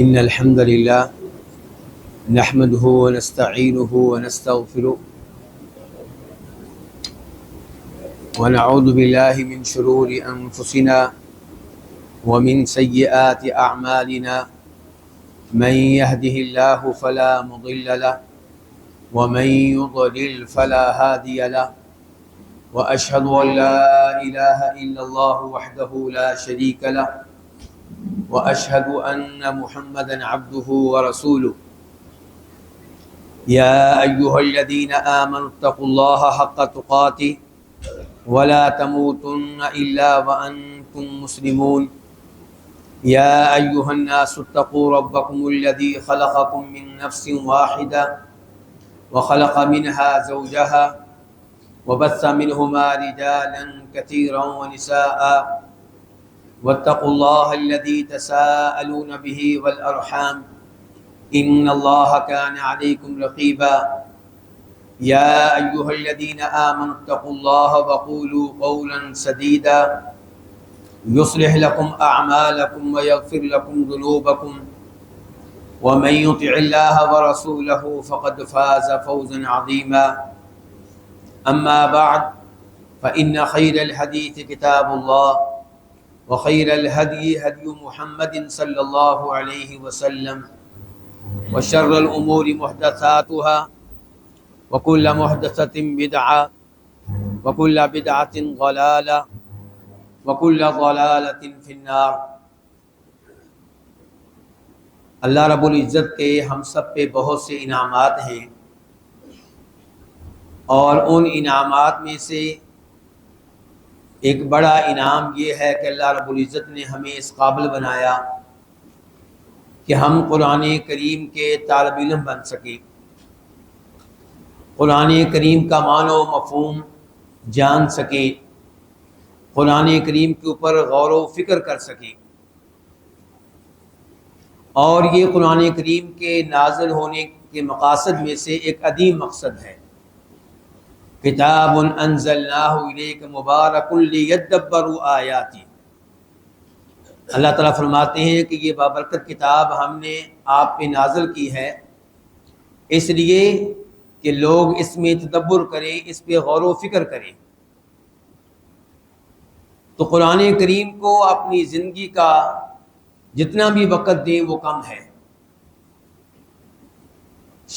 إن الحمد لله نحمده ونستعينه ونستغفره ونعوذ بالله من شرور أنفسنا ومن سيئات أعمالنا من يهده الله فلا مضل له ومن يضلل فلا هادي له وأشهد أن لا إله إلا الله وحده لا شريك له وأشهد أن محمدا عبده ورسوله يا أيها الذين آمنوا اتقوا الله حق تقاته ولا تموتن إلا وأنتم مسلمون يا أيها الناس اتقوا ربكم الذي خلقكم من نفس واحدة وخلق منها زوجها وبث منهما رجالا كثيرا ونساء واتقوا الله الذي تساءلون به والأرحام إن الله كان عليكم رقيبا يا أيها الذين آمنوا اتقوا الله وقولوا قولا سديدا يصلح لكم أعمالكم ويغفر لكم ذنوبكم ومن يطع الله ورسوله فقد فاز فوزا عظيما أما بعد فإن خير الحديث كتاب الله وخير الهدي هدي محمد صلى الله عليه وسلم وشر الأمور محدثاتها وكل محدثة بدعة وكل بدعة ضلالة وكل ضلالة في النار۔ اللہ رب العزت کے ہم سب پہ بہت سے انعامات ہیں، اور ان انعامات میں سے ایک بڑا انعام یہ ہے کہ اللہ رب العزت نے ہمیں اس قابل بنایا کہ ہم قرآن کریم کے طالب علم بن سکیں، قرآن کریم کا معنی و مفہوم جان سکیں، قرآن کریم کے اوپر غور و فکر کر سکیں۔ اور یہ قرآن کریم کے نازل ہونے کے مقاصد میں سے ایک عظیم مقصد ہے، کتاب انزلناہ الیک مبارک لیدبروا آیاتہ۔ اللہ تعالیٰ فرماتے ہیں کہ یہ بابرکت کتاب ہم نے آپ پہ نازل کی ہے اس لیے کہ لوگ اس میں تدبر کریں، اس پہ غور و فکر کریں۔ تو قرآن کریم کو اپنی زندگی کا جتنا بھی وقت دیں وہ کم ہے۔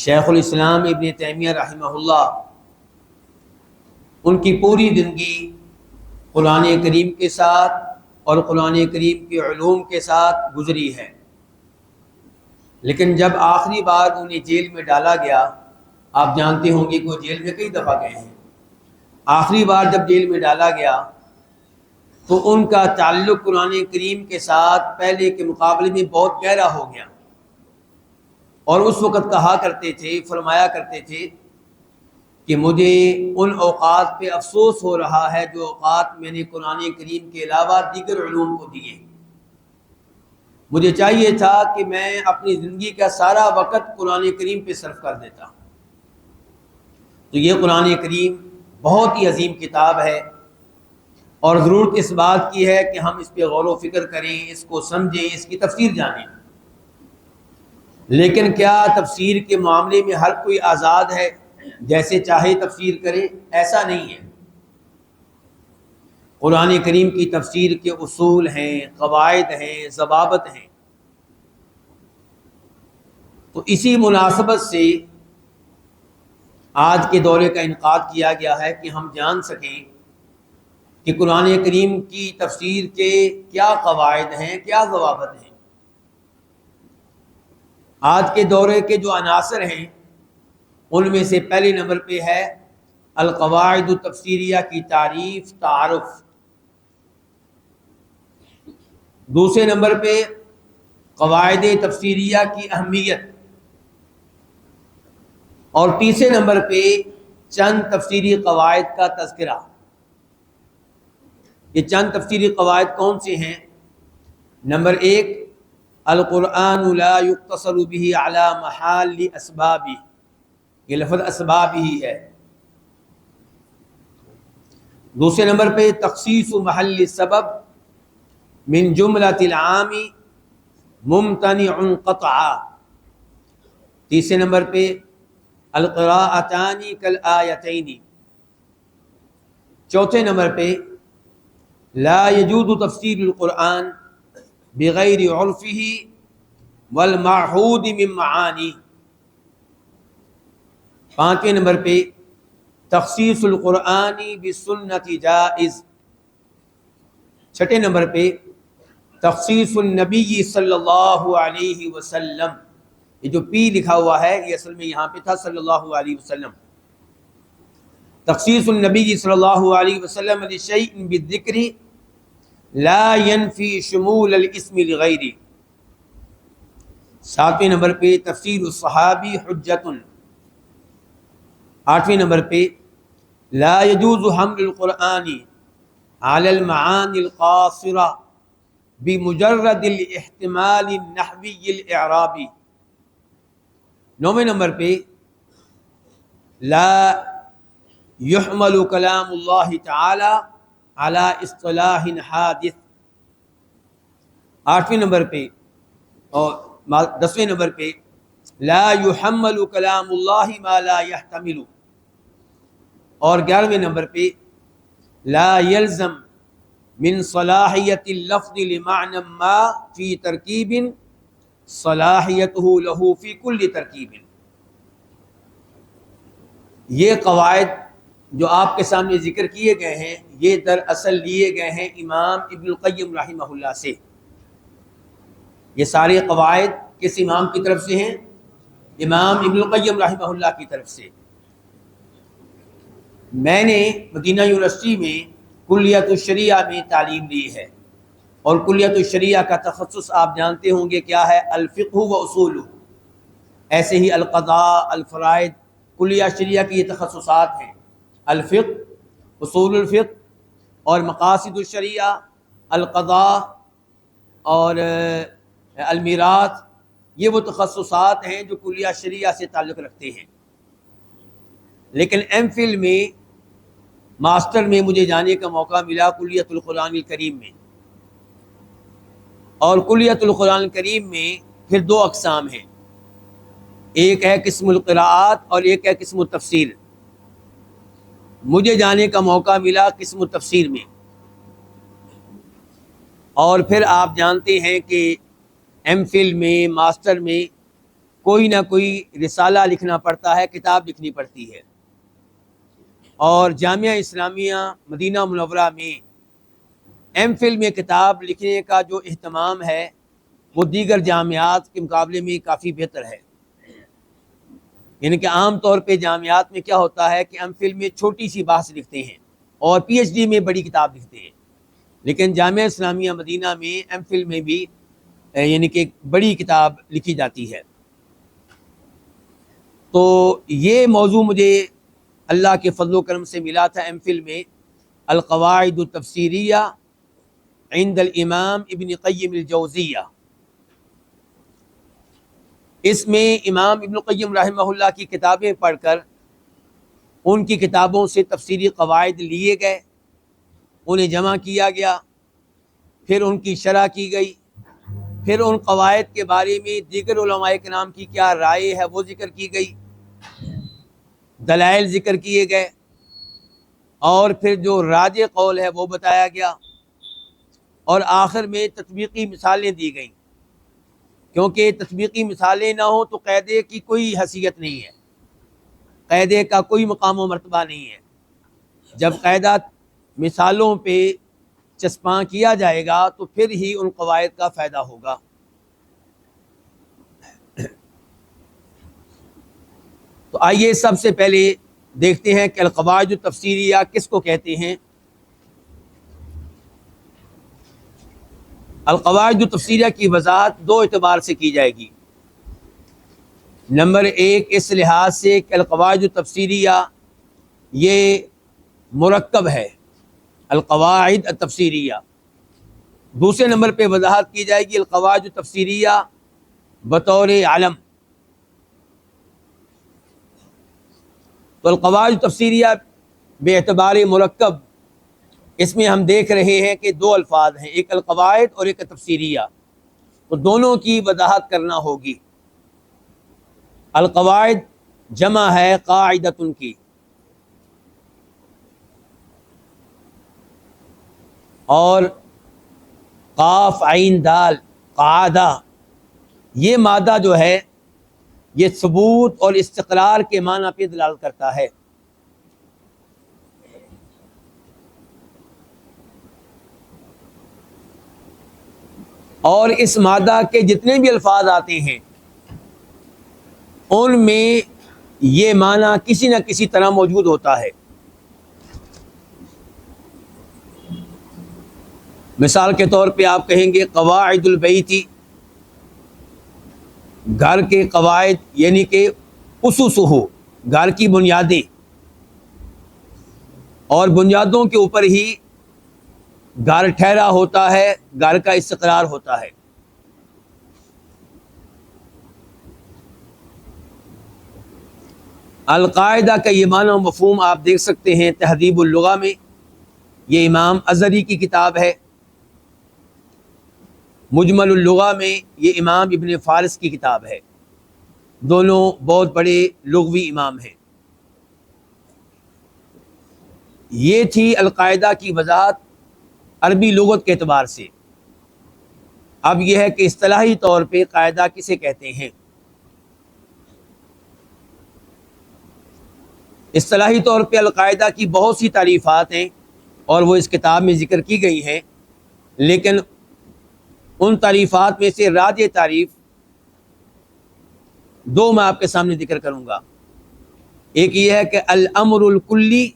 شیخ الاسلام ابن تیمیہ رحمہ اللہ، ان کی پوری زندگی قرآن کریم کے ساتھ اور قرآن کریم کے علوم کے ساتھ گزری ہے، لیکن جب آخری بار انہیں جیل میں ڈالا گیا، آپ جانتے ہوں گے کہ وہ جیل میں کئی دفعہ گئے ہیں، آخری بار جب جیل میں ڈالا گیا تو ان کا تعلق قرآن کریم کے ساتھ پہلے کے مقابلے میں بہت گہرا ہو گیا، اور اس وقت کہا کرتے تھے، فرمایا کرتے تھے کہ مجھے ان اوقات پہ افسوس ہو رہا ہے جو اوقات میں نے قرآن کریم کے علاوہ دیگر علوم کو دیے۔ مجھے چاہیے تھا کہ میں اپنی زندگی کا سارا وقت قرآن کریم پہ صرف کر دیتا۔ تو یہ قرآن کریم بہت ہی عظیم کتاب ہے، اور ضرورت اس بات کی ہے کہ ہم اس پہ غور و فکر کریں، اس کو سمجھیں، اس کی تفسیر جانیں۔ لیکن کیا تفسیر کے معاملے میں ہر کوئی آزاد ہے، جیسے چاہے تفسیر کرے؟ ایسا نہیں ہے۔ قرآن کریم کی تفسیر کے اصول ہیں، قواعد ہیں، ضوابط ہیں۔ تو اسی مناسبت سے آج کے دورے کا انعقاد کیا گیا ہے کہ ہم جان سکیں کہ قرآن کریم کی تفسیر کے کیا قواعد ہیں، کیا ضوابط ہیں۔ آج کے دورے کے جو عناصر ہیں ان میں سے پہلے نمبر پہ ہے القواعد التفسیریہ کی تعریف، تعارف۔ دوسرے نمبر پہ قواعد تفسیریہ کی اہمیت، اور تیسرے نمبر پہ چند تفسیری قواعد کا تذکرہ۔ یہ چند تفسیری قواعد کون سے ہیں؟ نمبر ایک، القرآن لا یقتصر به علی محال اسبابہ، یہ لفظ اسباب ہی ہے۔ دوسرے نمبر پہ تخصیص محل سبب من جملۃ العام ممتنع قطعا. تیسرے نمبر پہ القراءتان کالآیتین. چوتھے نمبر پہ لا یجوز تفسیر القرآن بغیر عرفہ والمعہود من معانی. پانچویں نمبر پہ تخصیص القرآن بالسنت جائز. چھٹے نمبر پہ تخصیص النبی صلی اللہ علیہ وسلم. یہ جو پی لکھا ہوا ہے یہ اصل میں یہاں پہ تھا صلی اللہ علیہ وسلم. تخصیص النبی صلی اللہ علیہ وسلم لشیء بالذکر لا ينفی شمول الاسم لغیرہ. ساتویں نمبر پہ تفسیر الصحابی حجت. آٹھویں نمبر پہ لا يجوز حمل القرآن على المعانی القاصرہ بمجرد الاحتمال النحوی الاعرابی. نویں نمبر پہ لا يحمل کلام اللہ تعالی على اصطلاح حادث. آٹھویں نمبر پہ اور 10ویں نمبر پہ لا يحمل کلام اللہ ما لا يحتمل. اور 11ویں نمبر پہ لا يلزم من صلاحیت اللفظ لمعنى ما فی ترکیب صلاحیتہ له فی کل ترکیب. یہ قواعد جو آپ کے سامنے ذکر کیے گئے ہیں یہ دراصل لیے گئے ہیں امام ابن القیم رحمہ اللہ سے. یہ سارے قواعد کس امام کی طرف سے ہیں؟ امام ابن القیم رحمہ اللہ کی طرف سے. میں نے مدینہ یونیورسٹی میں کلیت الشریعہ میں تعلیم لی ہے، اور کلیت الشریعہ کا تخصص آپ جانتے ہوں گے کیا ہے؟ الفقہ و اصولہ. ایسے ہی القضاء، الفرائض، کلیہ شریعہ کی یہ تخصصات ہیں. الفقہ، اصول الفقہ اور مقاصد الشریعہ، القضاء اور المیراث، یہ وہ تخصصات ہیں جو کلیہ شریعہ سے تعلق رکھتے ہیں. لیکن ایم فل میں، ماسٹر میں مجھے جانے کا موقع ملا کلیت القرآن الکریم میں. اور کلیت القرآن الکریم میں پھر دو اقسام ہیں، ایک ہے قسم القراءات اور ایک ہے قسم التفسیر. مجھے جانے کا موقع ملا قسم التفسیر میں. اور پھر آپ جانتے ہیں کہ ایم فل میں، ماسٹر میں کوئی نہ کوئی رسالہ لکھنا پڑتا ہے، کتاب لکھنی پڑتی ہے. اور جامعہ اسلامیہ مدینہ منورہ میں ایم فل میں کتاب لکھنے کا جو اہتمام ہے وہ دیگر جامعات کے مقابلے میں کافی بہتر ہے. یعنی کہ عام طور پہ جامعات میں کیا ہوتا ہے کہ ایم فل میں چھوٹی سی بحث لکھتے ہیں اور پی ایچ ڈی میں بڑی کتاب لکھتے ہیں، لیکن جامعہ اسلامیہ مدینہ میں ایم فل میں بھی یعنی کہ بڑی کتاب لکھی جاتی ہے. تو یہ موضوع مجھے اللہ کے فضل و کرم سے ملا تھا ایم فل میں، القواعد التفسیریہ عند الامام ابن قیم الجوزیہ. اس میں امام ابن القیم رحمہ اللہ کی کتابیں پڑھ کر ان کی کتابوں سے تفسیری قواعد لیے گئے، انہیں جمع کیا گیا، پھر ان کی شرح کی گئی، پھر ان قواعد کے بارے میں دیگر علماء کرام کی کیا رائے ہے وہ ذکر کی گئی، دلائل ذکر کیے گئے، اور پھر جو راجح قول ہے وہ بتایا گیا، اور آخر میں تطبیقی مثالیں دی گئیں. کیونکہ تطبیقی مثالیں نہ ہوں تو قاعدے کی کوئی حیثیت نہیں ہے، قاعدے کا کوئی مقام و مرتبہ نہیں ہے. جب قاعدہ مثالوں پہ چسپاں کیا جائے گا تو پھر ہی ان قواعد کا فائدہ ہوگا. تو آئیے سب سے پہلے دیکھتے ہیں کہ القواعد التفسیریہ کس کو کہتے ہیں. القواعد التفسیریہ کی وضاحت دو اعتبار سے کی جائے گی. نمبر ایک اس لحاظ سے کہ القواعد التفسیریہ یہ مرکب ہے، القواعد التفسیریہ. دوسرے نمبر پہ وضاحت کی جائے گی القواعد التفسیریہ بطور علم. تو القواعد التفسیریہ بے اعتبار مرکب، اس میں ہم دیکھ رہے ہیں کہ دو الفاظ ہیں، ایک القواعد اور ایک تفسیریہ. تو دونوں کی وضاحت کرنا ہوگی۔ القواعد جمع ہے قاعدۃ کی، اور قاف عین دال قاعدہ، یہ مادہ جو ہے یہ ثبوت اور استقرار کے معنی پہ دلالت کرتا ہے۔ اور اس مادہ کے جتنے بھی الفاظ آتے ہیں ان میں یہ معنی کسی نہ کسی طرح موجود ہوتا ہے۔ مثال کے طور پہ آپ کہیں گے قواعد البیتی، گھر کے قواعد یعنی کہ اسسہ، گھر کی بنیادیں، اور بنیادوں کے اوپر ہی گھر ٹھہرا ہوتا ہے، گھر کا استقرار ہوتا ہے۔ القاعدہ کا یہ معنی و مفہوم آپ دیکھ سکتے ہیں تہذیب اللغہ میں، یہ امام ازہری کی کتاب ہے۔ مجمل اللغہ میں یہ امام ابن فارس کی کتاب ہے، دونوں بہت بڑے لغوی امام ہیں۔ یہ تھی القاعدہ کی وضاحت عربی لغت کے اعتبار سے۔ اب یہ ہے کہ اصطلاحی طور پہ قاعدہ کسے کہتے ہیں۔ اصطلاحی طور پہ القاعدہ کی بہت سی تعریفات ہیں اور وہ اس کتاب میں ذکر کی گئی ہیں، لیکن ان تعریفات میں سے راجح تعریف دو میں آپ کے سامنے ذکر کروں گا۔ ایک یہ ہے کہ الامر الکلی،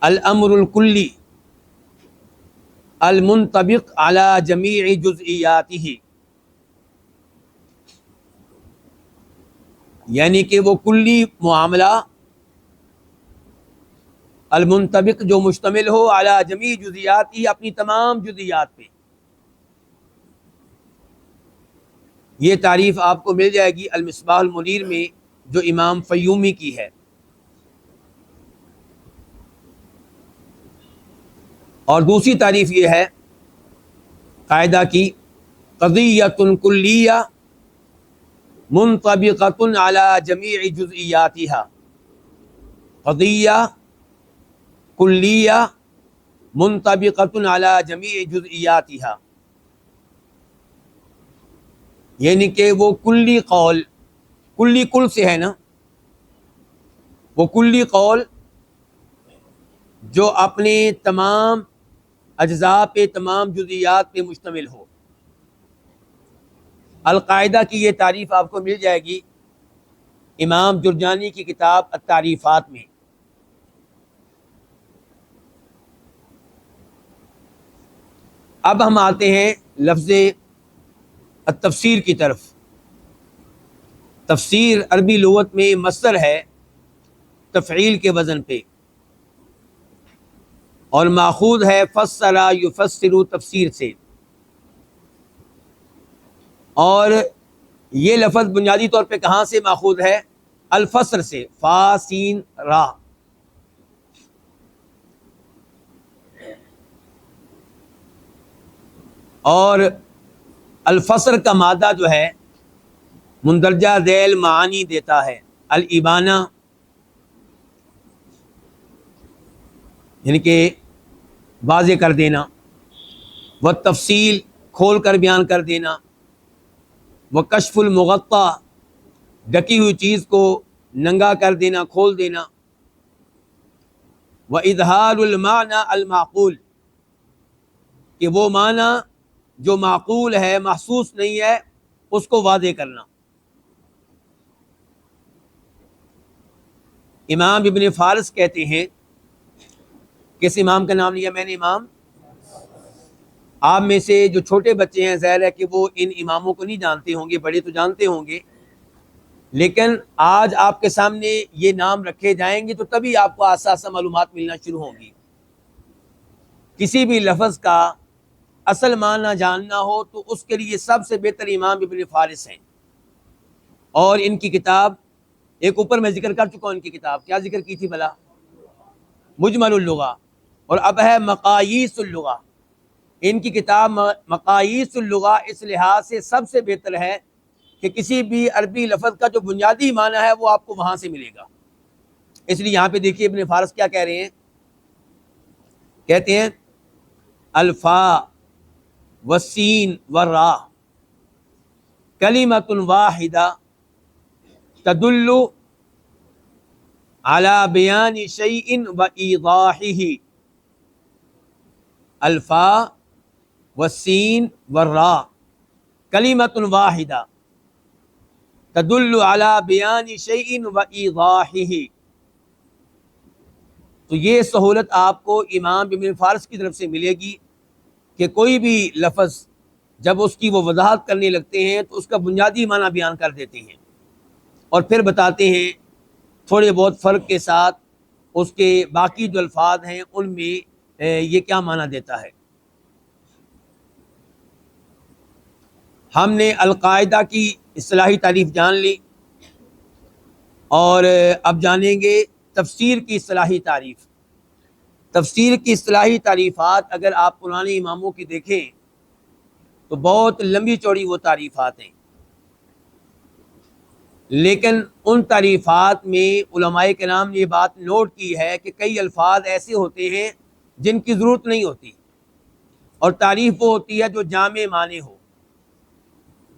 الامر الکلی المنطبق علی جمیع جزئیاتہ، یعنی کہ وہ کلی معاملہ المنطبق جو مشتمل ہو علی جمیع جزئیاتہ، اپنی تمام جزئیات پہ۔ یہ تعریف آپ کو مل جائے گی المصباح المنیر میں جو امام فیومی کی ہے۔ اور دوسری تعریف یہ ہے قاعدہ کی، قضیۃ کلیہ منطبقۃ علی جمیع جزئیاتہا، قضیہ کلیہ منطبقۃ علی جمیع جزئیاتہا، یعنی کہ وہ کلی قول، کلی کل سے ہے نا، وہ کلی قول جو اپنے تمام اجزاء پہ، تمام جزئیات پہ مشتمل ہو۔ القاعدہ کی یہ تعریف آپ کو مل جائے گی امام جرجانی کی کتاب التعریفات میں۔ اب ہم آتے ہیں لفظ التفسیر کی طرف۔ تفسیر عربی لغت میں مصدر ہے تفعیل کے وزن پہ، اور ماخوذ ہے فسر یفسر تفسیر سے، اور یہ لفظ بنیادی طور پہ کہاں سے ماخوذ ہے؟ الفسر سے، فا سین را۔ اور الفسر کا مادہ جو ہے مندرجہ ذیل معانی دیتا ہے، الابانہ یعنی کہ واضح کر دینا، وہ تفصیل کھول کر بیان کر دینا، وہ کشف المغطى ڈکی ہوئی چیز کو ننگا کر دینا، کھول دینا، وہ اظہار المعنی المعقول، کہ وہ معنی جو معقول ہے، محسوس نہیں ہے، اس کو واضح کرنا۔ امام ابن فارس کہتے ہیں، کس امام کا نام لیا میں نے؟ امام۔ آپ میں سے جو چھوٹے بچے ہیں ظاہر ہے کہ وہ ان اماموں کو نہیں جانتے ہوں گے، بڑے تو جانتے ہوں گے، لیکن آج آپ کے سامنے یہ نام رکھے جائیں گے تو تبھی آپ کو آسا معلومات ملنا شروع ہوں گی۔ کسی بھی لفظ کا اصل معنی جاننا ہو تو اس کے لیے سب سے بہتر امام ابن فارس ہیں، اور ان کی کتاب ایک اوپر میں ذکر کر چکا ہوں۔ ان کی کتاب کیا ذکر کی تھی بھلا؟ مجمل اللغہ، اور اب ہے مقاییس اللغہ۔ ان کی کتاب مقاییس اللغہ اس لحاظ سے سب سے بہتر ہے کہ کسی بھی عربی لفظ کا جو بنیادی معنی ہے وہ آپ کو وہاں سے ملے گا. اس لیے یہاں پہ دیکھیے ابن فارس کیا کہہ رہے ہیں. کہتے ہیں الفا والسین والرا کلمۃ واحدہ تدل علی بیان شیء وایضاحہ. الفا والسین والرا کلمۃ واحدہ تدل علی بیان شیء وایضاحہ. تو یہ سہولت آپ کو امام ابن فارس کی طرف سے ملے گی کہ کوئی بھی لفظ جب اس کی وہ وضاحت کرنے لگتے ہیں تو اس کا بنیادی معنی بیان کر دیتے ہیں اور پھر بتاتے ہیں تھوڑے بہت فرق کے ساتھ اس کے باقی جو الفاظ ہیں ان میں یہ کیا معنی دیتا ہے. ہم نے القاعدہ کی اصطلاحی تعریف جان لی اور اب جانیں گے تفسیر کی اصطلاحی تعریف. تفسیر کی اصطلاحی تعریفات اگر آپ پرانے اماموں کی دیکھیں تو بہت لمبی چوڑی وہ تعریفات ہیں، لیکن ان تعریفات میں علماء کرام نے یہ بات نوٹ کی ہے کہ کئی الفاظ ایسے ہوتے ہیں جن کی ضرورت نہیں ہوتی، اور تعریف وہ ہوتی ہے جو جامع معنی ہو.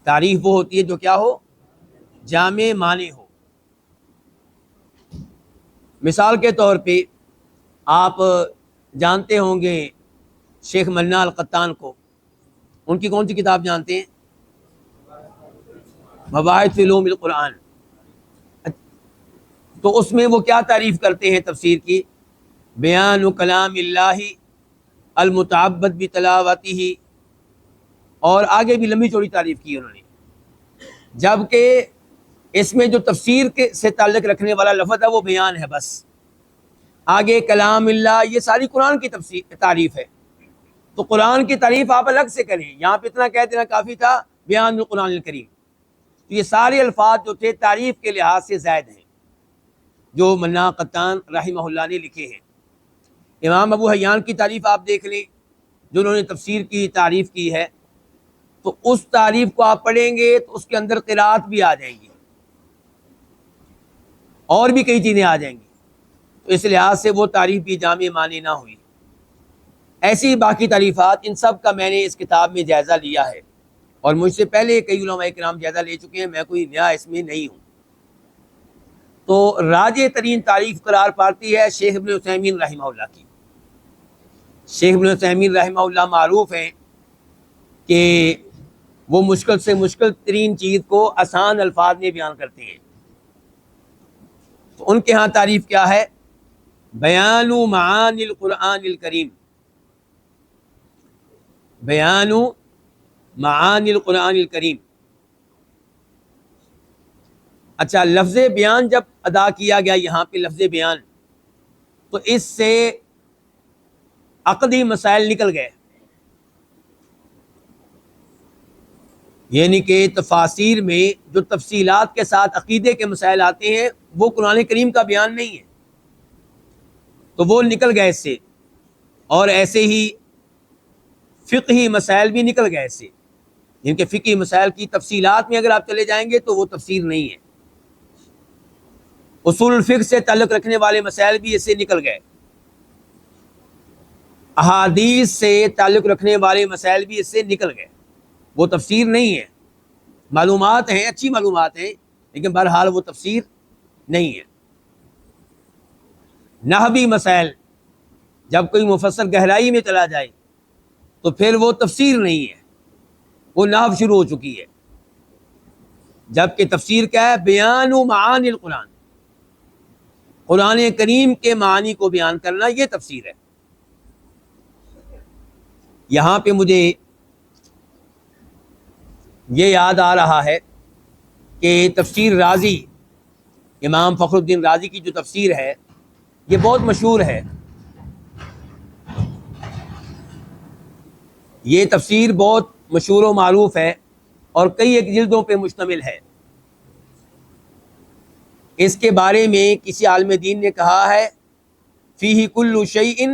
تعریف وہ ہوتی ہے جو کیا ہو؟ جامع معنی ہو. مثال کے طور پہ آپ جانتے ہوں گے شیخ منا القطان کو. ان کی کون سی کتاب جانتے ہیں؟ مباحث فی علوم القرآن. تو اس میں وہ کیا تعریف کرتے ہیں تفسیر کی؟ بیان کلام اللہ المتعبد بتلاوتہ، اور آگے بھی لمبی چوڑی تعریف کی انہوں نے. جبکہ اس میں جو تفسیر کے سے تعلق رکھنے والا لفظ ہے وہ بیان ہے بس. آگے کلام اللہ یہ ساری قرآن کی تعریف ہے. تو قرآن کی تعریف آپ الگ سے کریں، یہاں پہ اتنا کہہ دینا کافی تھا بیان القرآن الکریم. تو یہ سارے الفاظ جو تھے تعریف کے لحاظ سے زائد ہیں جو منا قطان رحمہ اللہ نے لکھے ہیں. امام ابو حیان کی تعریف آپ دیکھ لیں جو انہوں نے تفسیر کی تعریف کی ہے، تو اس تعریف کو آپ پڑھیں گے تو اس کے اندر قرات بھی آ جائیں گی اور بھی کئی چیزیں آ جائیں گی. تو اس لحاظ سے وہ تعریف بھی جامع معنی نہ ہوئی. ایسی باقی تعریفات ان سب کا میں نے اس کتاب میں جائزہ لیا ہے، اور مجھ سے پہلے کئی علماء کرام جائزہ لے چکے ہیں، میں کوئی نیا اس میں نہیں ہوں. تو راجع ترین تعریف قرار پاتی ہے شیخ ابن عثیمین رحمہ اللہ کی. شیخ ابن عثیمین رحمہ اللہ معروف ہیں کہ وہ مشکل سے مشکل ترین چیز کو آسان الفاظ میں بیان کرتے ہیں. تو ان کے ہاں تعریف کیا ہے؟ بیان معانی القرآن الکریم. بیان معانی القرآن الکریم. اچھا، لفظ بیان جب ادا کیا گیا یہاں پہ لفظ بیان، تو اس سے عقدی مسائل نکل گئے. یعنی کہ تفاسیر میں جو تفصیلات کے ساتھ عقیدے کے مسائل آتے ہیں وہ قرآن کریم کا بیان نہیں ہے، تو وہ نکل گئے اس سے. اور ایسے ہی فقہی مسائل بھی نکل گئے اس سے، جن کے فقہی مسائل کی تفصیلات میں اگر آپ چلے جائیں گے تو وہ تفسیر نہیں ہے. اصول الفقہ سے تعلق رکھنے والے مسائل بھی اس سے نکل گئے. احادیث سے تعلق رکھنے والے مسائل بھی اس سے نکل گئے، وہ تفسیر نہیں ہے. معلومات ہیں، اچھی معلومات ہیں، لیکن بہرحال وہ تفسیر نہیں ہے. نحوی مسائل جب کوئی مفسر گہرائی میں چلا جائے تو پھر وہ تفسیر نہیں ہے، وہ نحو شروع ہو چکی ہے. جبکہ تفسیر کیا ہے؟ بیان و معانی القرآن، قرآن کریم کے معانی کو بیان کرنا، یہ تفسیر ہے. یہاں پہ مجھے یہ یاد آ رہا ہے کہ تفسیر رازی، امام فخر الدین رازی کی جو تفسیر ہے یہ بہت مشہور ہے. یہ تفسیر بہت مشہور و معروف ہے اور کئی ایک جلدوں پہ مشتمل ہے. اس کے بارے میں کسی عالم دین نے کہا ہے فیہ کل شیء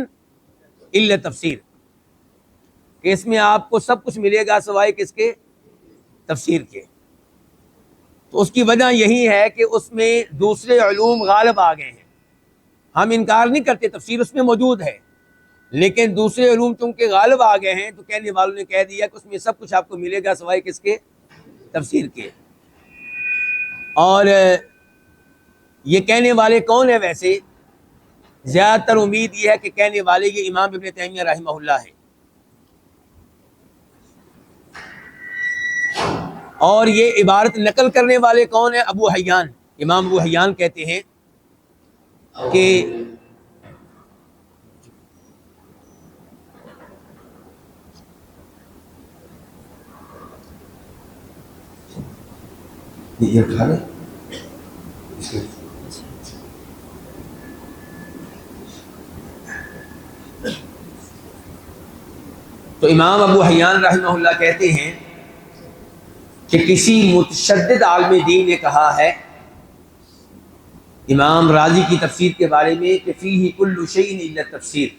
الا تفسیر، کہ اس میں آپ کو سب کچھ ملے گا سوائے کس کے؟ تفسیر کے۔ تو اس کی وجہ یہی ہے کہ اس میں دوسرے علوم غالب آ گئے ہیں۔ ہم انکار نہیں کرتے، تفسیر اس میں موجود ہے، لیکن دوسرے علوم چونکہ غالب آ گئے ہیں تو کہنے والوں نے کہہ دیا کہ اس میں سب کچھ آپ کو ملے گا سوائے کس کے؟ تفسیر کے۔ اور یہ کہنے والے کون ہیں ویسے؟ زیادہ تر امید یہ ہے کہ کہنے والے یہ امام ابن تیمیہ رحمہ اللہ ہے۔ اور یہ عبارت نقل کرنے والے کون ہیں؟ ابو حیان، امام ابو حیان کہتے ہیں کہ تو امام ابو حیان رحمہ اللہ کہتے ہیں کہ کسی متشدد عالم دین نے کہا ہے امام راضی کی تفسیر کے بارے میں کہ فیہ کل شیء الا تفسیر،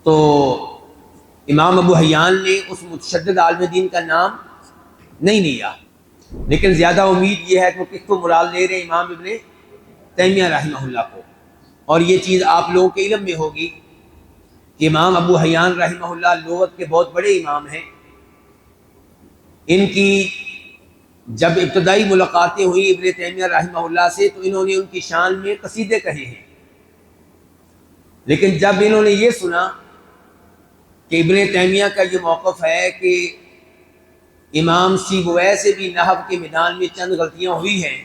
تو امام ابو حیان نے اس متشدد عالم دین کا نام نہیں لیا، لیکن زیادہ امید یہ ہے کہ وہ کس کو مراد لے رہے ہیں؟ امام ابن تیمیہ رحمہ اللہ کو۔ اور یہ چیز آپ لوگوں کے علم میں ہوگی کہ امام ابو حیان رحمہ اللہ لغت کے بہت بڑے امام ہیں۔ ان کی جب ابتدائی ملاقاتیں ہوئی ابن تیمیہ رحمہ اللہ سے تو انہوں نے ان کی شان میں قصیدے کہے ہیں، لیکن جب انہوں نے یہ سنا کہ ابن تیمیہ کا یہ موقف ہے کہ امام سیبویہ سے بھی نحو کے میدان میں چند غلطیاں ہوئی ہیں،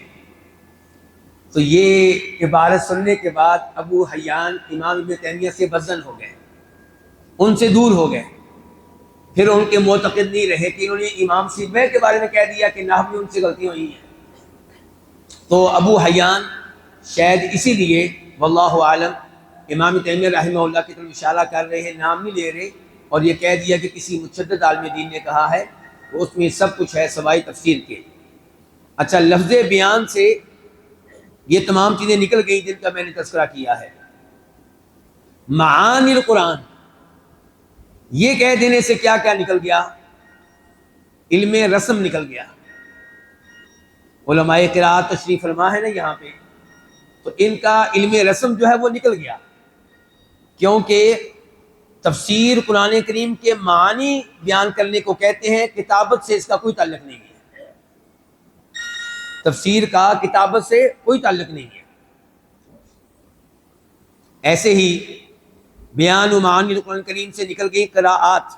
تو یہ عبارت سننے کے بعد ابو حیان امام ابن تیمیہ سے بدظن ہو گئے، ان سے دور ہو گئے۔ پھر ان کے معتقد نہیں رہے کہ انہوں نے امام سیبویہ کے بارے میں کہہ دیا کہ نحو میں ان سے غلطیاں ہوئی ہیں۔ تو ابو حیان شاید اسی لیے واللہ عالم امام تیمیہ رحمہ اللہ کی طرف اشارہ کر رہے ہیں، نام نہیں لے رہے، اور یہ کہہ دیا کہ کسی متشدد عالم دین نے کہا ہے وہ اس میں سب کچھ ہے سوائے تفسیر کے۔ اچھا، لفظ بیان سے یہ تمام چیزیں نکل گئی جن کا میں نے تذکرہ کیا ہے۔ معانی القرآن یہ کہہ دینے سے کیا کیا نکل گیا؟ علم رسم نکل گیا۔ علماء قرات تشریف فرما ہے نا یہاں پہ، تو ان کا علم رسم جو ہے وہ نکل گیا، کیونکہ تفسیر قرآن کریم کے معنی بیان کرنے کو کہتے ہیں، کتابت سے اس کا کوئی تعلق نہیں ہے۔ تفسیر کا کتابت سے کوئی تعلق نہیں ہے۔ ایسے ہی بیان و معانی القرآن کریم سے نکل گئی قراءات،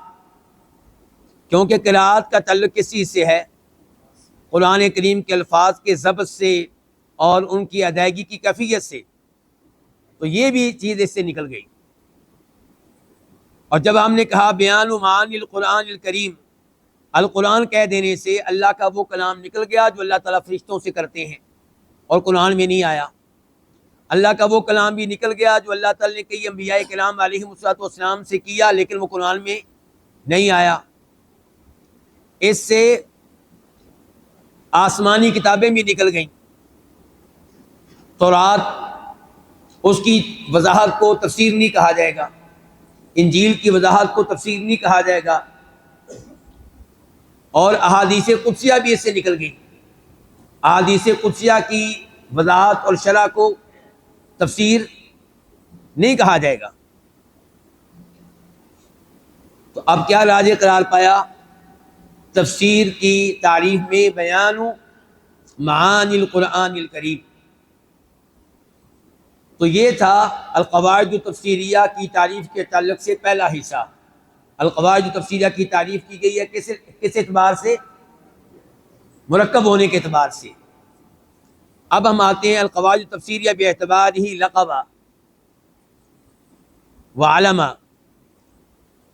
کیونکہ قراءات کا تعلق کس چیز سے ہے؟ قرآن کریم کے الفاظ کے ضبط سے اور ان کی ادائیگی کی کیفیت سے، تو یہ بھی چیز اس سے نکل گئی۔ اور جب ہم نے کہا بیان و معانی القرآن الکریم، القرآن کہہ دینے سے اللہ کا وہ کلام نکل گیا جو اللہ تعالیٰ فرشتوں سے کرتے ہیں اور قرآن میں نہیں آیا۔ اللہ کا وہ کلام بھی نکل گیا جو اللہ تعالیٰ نے کئی انبیاء کرام علیہم الصلوۃ والسلام سے کیا لیکن وہ قرآن میں نہیں آیا۔ اس سے آسمانی کتابیں بھی نکل گئیں۔ تورات اس کی وضاحت کو تفسیر نہیں کہا جائے گا، انجیل کی وضاحت کو تفسیر نہیں کہا جائے گا، اور احادیث قدسیہ بھی اس سے نکل گئی۔ احادیث قدسیہ کی وضاحت اور شرح کو تفسیر نہیں کہا جائے گا۔ تو اب کیا راج قرار پایا؟ تفسیر کی تعریف میں بیان معانی القرآن الکریم۔ تو یہ تھا القواعد التفسیریہ کی تعریف کے تعلق سے پہلا حصہ۔ القواعد التفسیریہ کی تعریف کی گئی ہے کس اعتبار سے؟ مرکب ہونے کے اعتبار سے۔ اب ہم آتے ہیں القواعد التفسیریہ باعتبار ہی لقبہ وعلمہ۔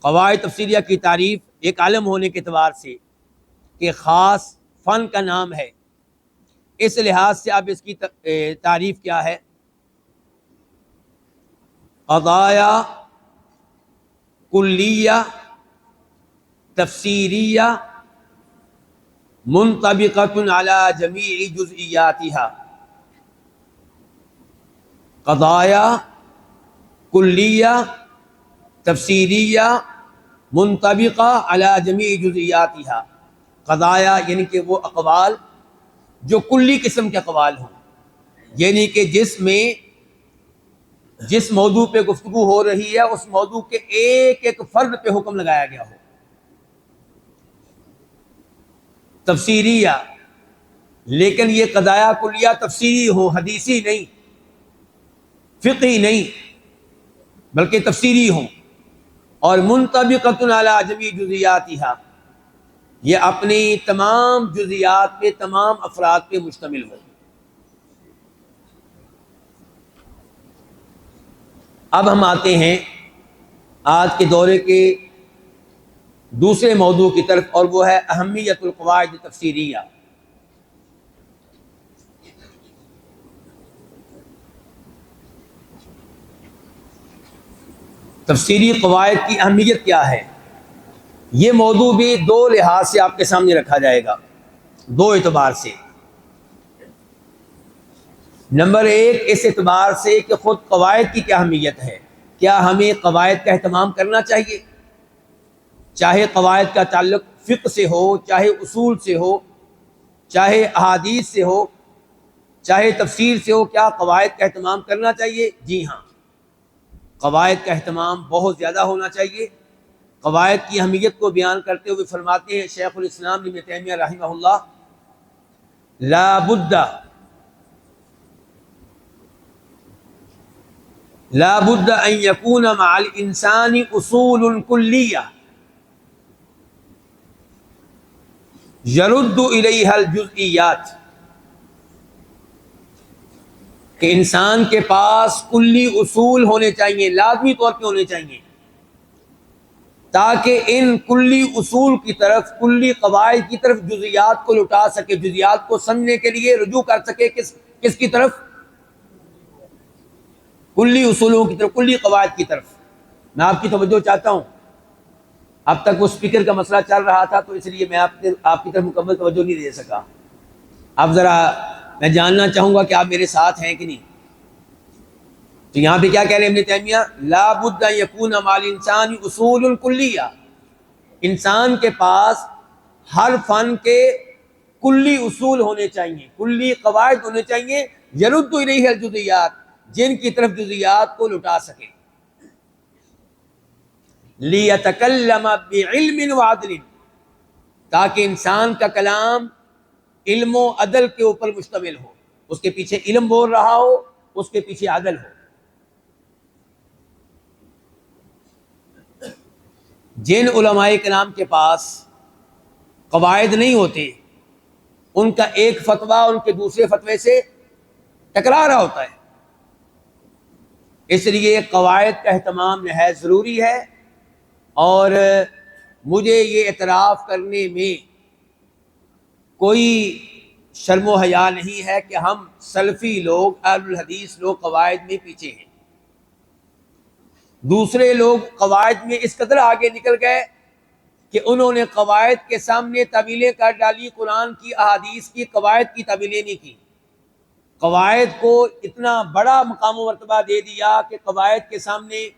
قواعد تفسیریہ کی تعریف ایک عالم ہونے کے اعتبار سے کہ خاص فن کا نام ہے، اس لحاظ سے اب اس کی تعریف کیا ہے؟ قضایا کلیہ تفسیریہ منطبقۃ علی جمیع جزئیاتها۔ قضایا کلیہ تفسیریہ منطبقہ علی جمیع جزئیاتها، قضایا یعنی کہ وہ اقوال جو کلی قسم کے اقوال ہوں، یعنی کہ جس موضوع پہ گفتگو ہو رہی ہے اس موضوع کے ایک ایک فرد پہ حکم لگایا گیا ہو. تفسیریہ، لیکن یہ قضایا کلیہ تفسیری ہو، حدیثی نہیں، فقہی نہیں، بلکہ تفسیری ہوں. اور منطبقۃ علی جمیع جزئیاتها، یہ اپنی تمام جزیات پہ، تمام افراد پہ مشتمل ہو. اب ہم آتے ہیں آج کے دورے کے دوسرے موضوع کی طرف، اور وہ ہے اہمیت القواعد تفسیریہ. تفسیری قواعد کی اہمیت کیا ہے؟ یہ موضوع بھی دو لحاظ سے آپ کے سامنے رکھا جائے گا، دو اعتبار سے. نمبر ایک، اس اعتبار سے کہ خود قواعد کی کیا اہمیت ہے. کیا ہمیں قواعد کا اہتمام کرنا چاہیے؟ چاہے قواعد کا تعلق فقہ سے ہو، چاہے اصول سے ہو، چاہے احادیث سے ہو، چاہے تفسیر سے ہو، کیا قواعد کا اہتمام کرنا چاہیے؟ جی ہاں، قواعد کا اہتمام بہت زیادہ ہونا چاہیے. قواعد کی اہمیت کو بیان کرتے ہوئے فرماتے ہیں شیخ الاسلام ابن تیمیہ رحمہ اللہ، لا بد ان يكون مع الانسان اصول کلیہ يرد الیہا الجزئیات، کہ انسان کے پاس کلی اصول ہونے چاہیے، لازمی طور پہ ہونے چاہیے، تاکہ ان کلی اصول کی طرف، کلی قواعد کی طرف جزیات کو لٹا سکے، جزیات کو سمجھنے کے لیے رجوع کر سکے کس کی طرف؟ کلی اصولوں کی طرف، کلی قواعد کی طرف. میں آپ کی توجہ چاہتا ہوں، اب تک وہ اسپیکر کا مسئلہ چل رہا تھا تو اس لیے میں آپ کی طرف مکمل توجہ نہیں دے سکا. اب ذرا میں جاننا چاہوں گا کہ آپ میرے ساتھ ہیں کہ نہیں. تو یہاں پہ کیا کہہ رہے ہیں ابن تیمیہ؟ لا بد ان یکون مع الانسان اصول کلیہ، انسان کے پاس ہر فن کے کلی اصول ہونے چاہیے، کلی قواعد ہونے چاہیے، یرد الیہ الجزئیات، جن کی طرف جزئیات کو لٹا سکے. لیتکلم بعلم وعدل، تاکہ انسان کا کلام علم و عدل کے اوپر مشتمل ہو، اس کے پیچھے علم بول رہا ہو، اس کے پیچھے عدل ہو. جن علماء کرام کے پاس قواعد نہیں ہوتے، ان کا ایک فتویٰ ان کے دوسرے فتوے سے ٹکرا رہا ہوتا ہے. اس لیے قواعد کا اہتمام نہایت ضروری ہے. اور مجھے یہ اعتراف کرنے میں کوئی شرم و حیا نہیں ہے کہ ہم سلفی لوگ، اہل الحدیث لوگ قواعد میں پیچھے ہیں. دوسرے لوگ قواعد میں اس قدر آگے نکل گئے کہ انہوں نے قواعد کے سامنے تعویلیں کر ڈالی، قرآن کی، احادیث کی، قواعد کی تعویلیں نہیں کی. قواعد کو اتنا بڑا مقام و مرتبہ دے دیا کہ قواعد کے سامنے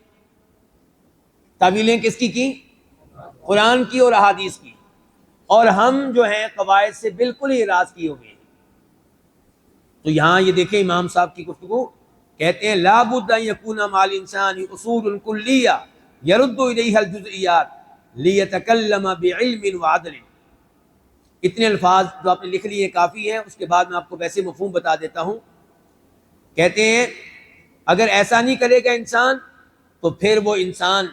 تعویلیں کس کی؟ قرآن کی اور احادیث کی. اور ہم جو ہیں قواعد سے بالکل ہی اعراض کیے ہوئے ہیں. تو یہاں یہ دیکھیں امام صاحب کی گفتگو، کہتے ہیں لا بد ان یکون مع الانسان اصول کلیہ یرد الیہا الجزئیات لیتکلم بعلم وعدل. اتنے الفاظ جو آپ نے لکھ لیے کافی ہیں، اس کے بعد میں آپ کو ویسے مفہوم بتا دیتا ہوں. کہتے ہیں اگر ایسا نہیں کرے گا انسان تو پھر وہ انسان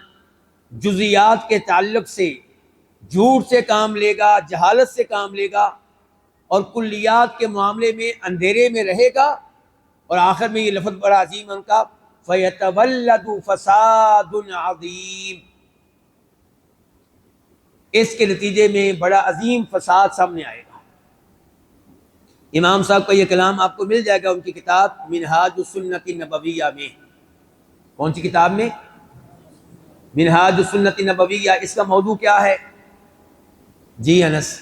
جزیات کے تعلق سے جھوٹ سے کام لے گا، جہالت سے کام لے گا، اور کلیات کے معاملے میں اندھیرے میں رہے گا. اور آخر میں یہ لفظ بڑا عظیم ان کا، فَيَتَوَلَّدُ فَسَادٌ عَظِيمٌ، اس کے نتیجے میں بڑا عظیم فساد سامنے آئے گا. امام صاحب کا یہ کلام آپ کو مل جائے گا ان کی کتاب منہاج السنۃ النبویہ میں. کون سی کتاب میں؟ منہاج السنۃ النبویہ. اس کا موضوع کیا ہے؟ جی انس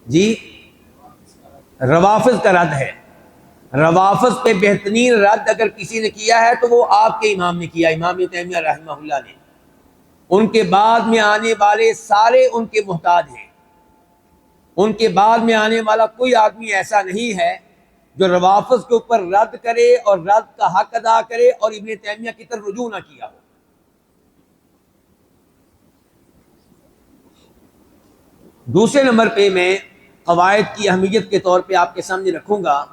جی، روافض کا رد ہے. روافض پہ بہترین رد اگر کسی نے کیا ہے تو وہ آپ کے امام نے کیا، امام ابن تیمیہ رحمہ اللہ نے. ان کے بعد میں آنے والے سارے ان کے محتاج ہیں. ان کے بعد میں آنے والا کوئی آدمی ایسا نہیں ہے جو روافض کے اوپر رد کرے اور رد کا حق ادا کرے اور ابن تیمیہ کی طرف رجوع نہ کیا ہو. دوسرے نمبر پہ میں قواعد کی اہمیت کے طور پہ آپ کے سامنے رکھوں گا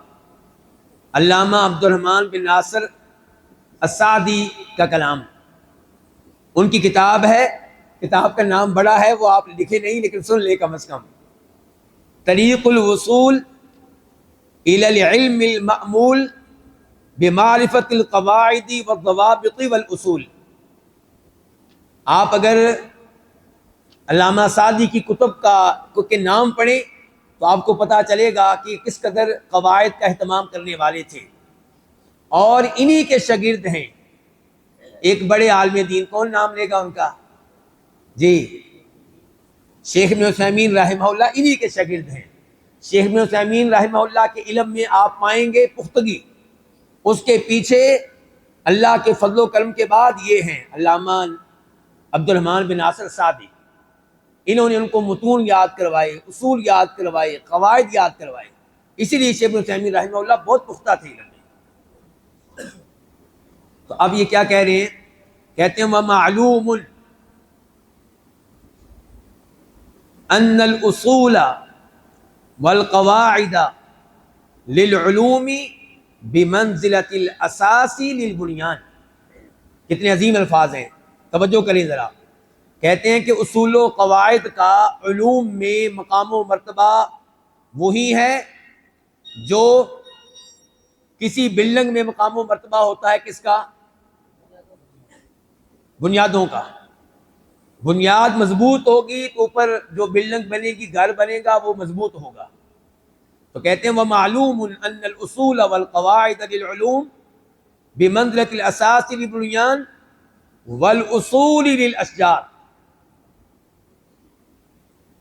علامہ عبد الرحمن بن ناصر السعدی کا کلام. ان کی کتاب ہے، کتاب کا نام بڑا ہے، وہ آپ لکھے نہیں لیکن سن لے کم از کم. طریق الوصول الی العلم المأمول بمعرفت القواعد والضوابط والاصول. آپ اگر علامہ سعدی کی کتب کے نام پڑھیں تو آپ کو پتہ چلے گا کہ کس قدر قواعد کا اہتمام کرنے والے تھے، اور انہی کے شاگرد ہیں ایک بڑے عالم دین. کون نام لے گا ان کا؟ جی شیخ ابن عثیمین رحمہ اللہ انہی کے شاگرد ہیں. شیخ ابن عثیمین رحمہ اللہ کے علم میں آپ پائیں گے پختگی. اس کے پیچھے اللہ کے فضل و کرم کے بعد یہ ہیں علامہ عبد الرحمن بن ناصر سعدی. انہوں نے ان کو متون یاد کروائے، اصول یاد کروائے، قواعد یاد کروائے. اسی لیے شیخ ابن عثیمین رحمہ اللہ بہت پختہ تھے علم میں. تو اب یہ کیا کہہ رہے ہیں؟ کہتے ہیں وَمَعْلُومٌ أَنَّ الْأُصُولَ وَالْقَوَاعِدَ لِلْعُلُومِ بِمَنْزِلَةِ الْأَسَاسِ لِلْبُنْيَانِ. کتنے عظیم الفاظ ہیں، توجہ کریں ذرا. کہتے ہیں کہ اصول و قواعد کا علوم میں مقام و مرتبہ وہی ہے جو کسی بلڈنگ میں مقام و مرتبہ ہوتا ہے کس کا؟ بنیادوں کا. بنیاد مضبوط ہوگی تو اوپر جو بلڈنگ بنے گی، گھر بنے گا، وہ مضبوط ہوگا. تو کہتے ہیں وَمَعْلُومٌ أَنَّ الْأُصُولَ وَالْقَوَاعِدَ لِلْعُلُومِ بِمَنْزِلَةِ الْأَسَاسِ لِلْبُنْيَانِ وَالْأُصُولِ لِلْأَشْجَارِ.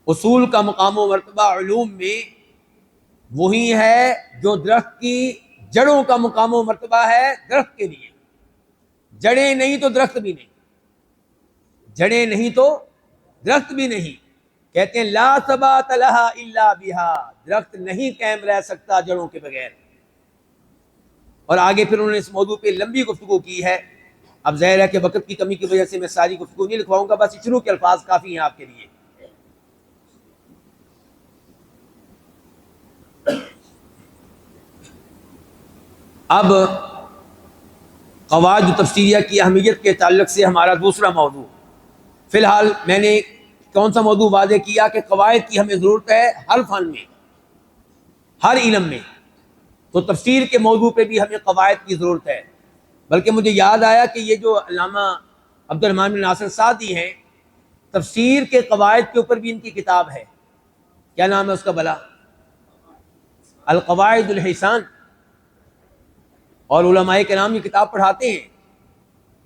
اصول کا مقام و مرتبہ علوم میں وہی ہے جو درخت کی جڑوں کا مقام و مرتبہ ہے درخت کے لیے. جڑیں نہیں تو درخت بھی نہیں، جڑیں نہیں تو درخت بھی نہیں. کہتے ہیں لا ثبات لہا الا بہا، درخت نہیں قائم رہ سکتا جڑوں کے بغیر. اور آگے پھر انہوں نے اس موضوع پہ لمبی گفتگو کی ہے. اب ظاہر ہے کہ وقت کی کمی کی وجہ سے میں ساری گفتگو نہیں لکھواؤں گا، بس شروع کے الفاظ کافی ہیں آپ کے لیے. اب قواعد تفسیریہ کی اہمیت کے تعلق سے ہمارا دوسرا موضوع. فی الحال میں نے کون سا موضوع واضح کیا کہ قواعد کی ہمیں ضرورت ہے ہر فن میں، ہر علم میں. تو تفسیر کے موضوع پہ بھی ہمیں قواعد کی ضرورت ہے. بلکہ مجھے یاد آیا کہ یہ جو علامہ عبد الرحمن بن ناصر سعدی ہیں، تفسیر کے قواعد کے اوپر بھی ان کی کتاب ہے. کیا نام ہے اس کا بھلا؟ القواعد الحسان. اور علماء کرام یہ کتاب پڑھاتے ہیں،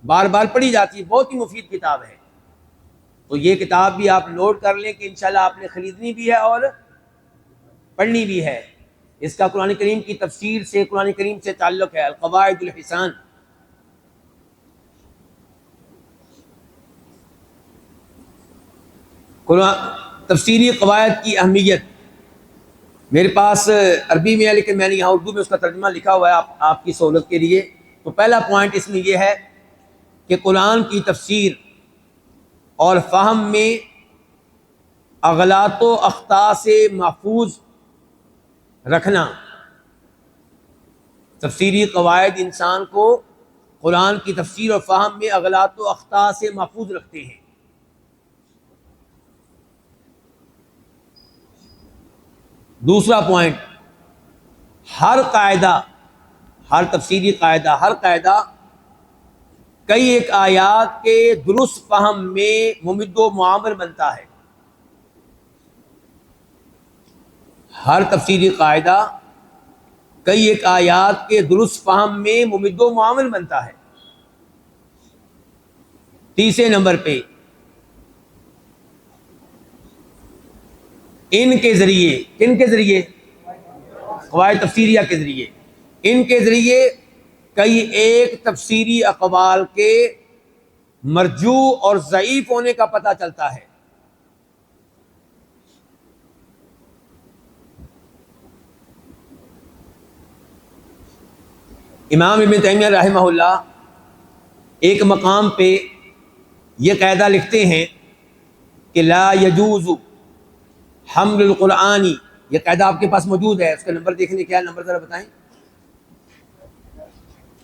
بار بار پڑھی جاتی ہے، بہت ہی مفید کتاب ہے. تو یہ کتاب بھی آپ نوٹ کر لیں کہ انشاءاللہ آپ نے خریدنی بھی ہے اور پڑھنی بھی ہے. اس کا قرآن کریم کی تفسیر سے، قرآن کریم سے تعلق ہے. القواعد الحسان. تفسیری قواعد کی اہمیت میرے پاس عربی میں ہے لیکن میں نے یہاں اردو میں اس کا ترجمہ لکھا ہوا ہے آپ کی سہولت کے لیے. تو پہلا پوائنٹ اس میں یہ ہے کہ قرآن کی تفسیر اور فہم میں اغلاط و اخطاء سے محفوظ رکھنا. تفسیری قواعد انسان کو قرآن کی تفسیر اور فہم میں اغلاط و اخطاء سے محفوظ رکھتے ہیں. دوسرا پوائنٹ، ہر قاعدہ، ہر تفسیری قاعدہ، ہر قاعدہ کئی ایک آیات کے درست فہم میں ممد و معامر بنتا ہے. ہر تفسیری قاعدہ کئی ایک آیات کے درست فہم میں ممد و معامر بنتا ہے. تیسرے نمبر پہ ان کے ذریعے، کن کے ذریعے؟ قواعد تفسیریہ کے ذریعے. ان کے ذریعے کئی ایک تفسیری اقوال کے مرجو اور ضعیف ہونے کا پتہ چلتا ہے۔ امام ابن تیمیہ رحمہ اللہ ایک مقام پہ یہ قاعدہ لکھتے ہیں کہ لا یجوز حمل القرآنی، یہ قاعدہ آپ کے پاس موجود ہے، اس کا نمبر دیکھنے کیا نمبر ذرا بتائیں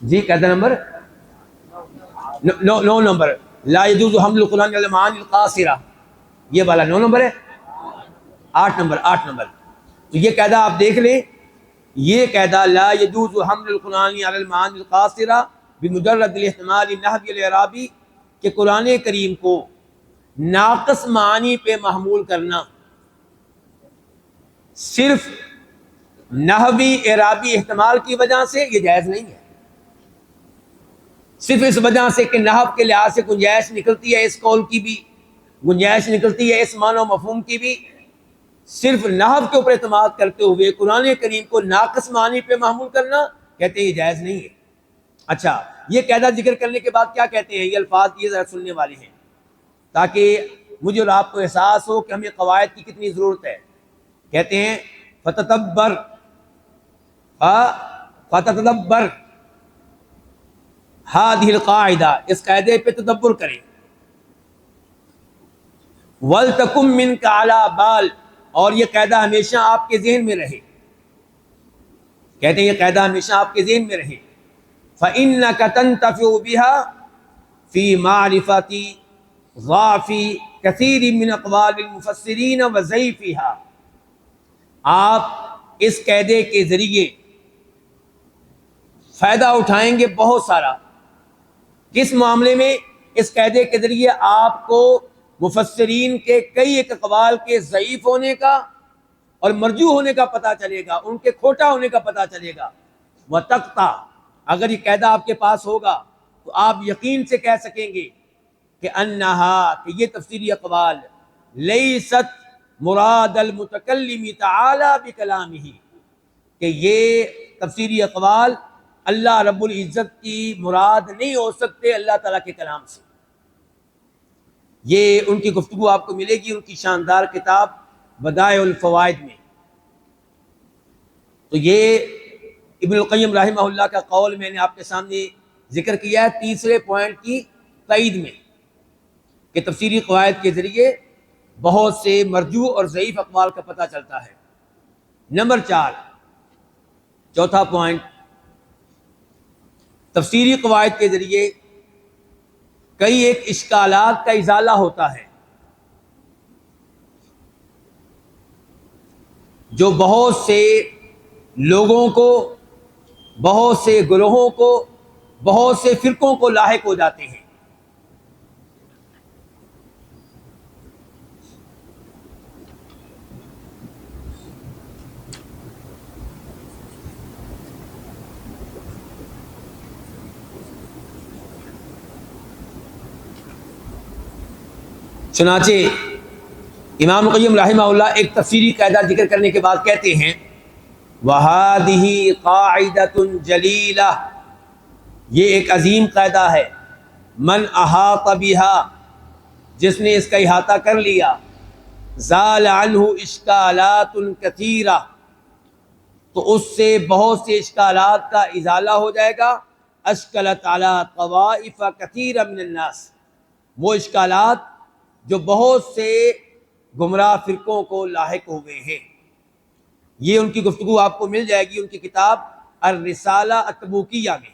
جی، قاعدہ نمبر 9 نمبر، لا یجوز حمل القرآن علی المعانی القاصرہ، یہ والا 9 نمبر ہے، 8 نمبر۔ تو یہ قاعدہ آپ دیکھ لیں، یہ قاعدہ لا یجوز حمل القرآن علی المعانی القاصرہ بمجرد الاحتمال النحوی الاعرابی، کہ قرآن کریم کو ناقص معنی پہ محمول کرنا صرف نحوی اعرابی احتمال کی وجہ سے یہ جائز نہیں ہے، صرف اس وجہ سے کہ نحو کے لحاظ سے گنجائش نکلتی ہے اس قول کی بھی، گنجائش نکلتی ہے اس معنی و مفہوم کی بھی، صرف نحو کے اوپر اعتماد کرتے ہوئے قرآن کریم کو ناقص معنی پہ محمول کرنا کہتے ہیں یہ جائز نہیں ہے۔ اچھا، یہ قاعدہ ذکر کرنے کے بعد کیا کہتے ہیں، یہ الفاظ یہ ذرا سننے والے ہیں تاکہ مجھے اور آپ کو احساس ہو کہ ہمیں قواعد کی کتنی ضرورت ہے۔ کہتے ہیں فتتبر ہذہ القاعدہ، اس قاعدے پہ تدبر کریں، ولتکن منک علی بال، اور یہ قاعدہ ہمیشہ آپ کے ذہن میں رہے، کہتے ہیں یہ قاعدہ ہمیشہ آپ کے ذہن میں رہے، فإنک تنتفع بها فی معرفۃ ضعف کثیر من اقوال المفسرین وضعیفها، آپ اس قاعدے کے ذریعے فائدہ اٹھائیں گے بہت سارا۔ کس معاملے میں؟ اس قاعدے کے ذریعے آپ کو مفسرین کے کئی ایک اقوال کے ضعیف ہونے کا اور مرجوح ہونے کا پتہ چلے گا، ان کے کھوٹا ہونے کا پتہ چلے گا۔ وَتَقْطَعُ، اگر یہ قاعدہ آپ کے پاس ہوگا تو آپ یقین سے کہہ سکیں گے کہ انہا، کہ یہ تفسیری اقوال لیست مراد المتکلم تعالی بکلامہ، کہ یہ تفسیری اقوال اللہ رب العزت کی مراد نہیں ہو سکتے اللہ تعالیٰ کے کلام سے۔ یہ ان کی گفتگو آپ کو ملے گی ان کی شاندار کتاب بدائع الفوائد میں۔ تو یہ ابن القیم رحمہ اللہ کا قول میں نے آپ کے سامنے ذکر کیا ہے تیسرے پوائنٹ کی تائید میں، کہ تفسیری قواعد کے ذریعے بہت سے مرجوح اور ضعیف اقوال کا پتہ چلتا ہے۔ نمبر 4، چوتھا پوائنٹ، تفسیری قواعد کے ذریعے کئی ایک اشکالات کا ازالہ ہوتا ہے جو بہت سے لوگوں کو، بہت سے گروہوں کو، بہت سے فرقوں کو لاحق ہو جاتے ہیں۔ چنانچہ امام قیم رحمہ اللہ ایک تفسیری قاعدہ ذکر کرنے کے بعد کہتے ہیں وَهَذِهِ قَاعِدَةٌ جَلِيلَةٌ، یہ ایک عظیم قاعدہ ہے، من احاط بها، جس نے اس کا احاطہ کر لیا، زال عنہ اشکالات کثیرہ، تو اس سے بہت سے اشکالات کا ازالہ ہو جائے گا، اشکلت علی طوائف کثیرہ من الناس، وہ اشکالات جو بہت سے گمراہ فرقوں کو لاحق ہو گئے ہیں۔ یہ ان کی گفتگو آپ کو مل جائے گی ان کی کتاب الرسالہ التبوکیہ میں،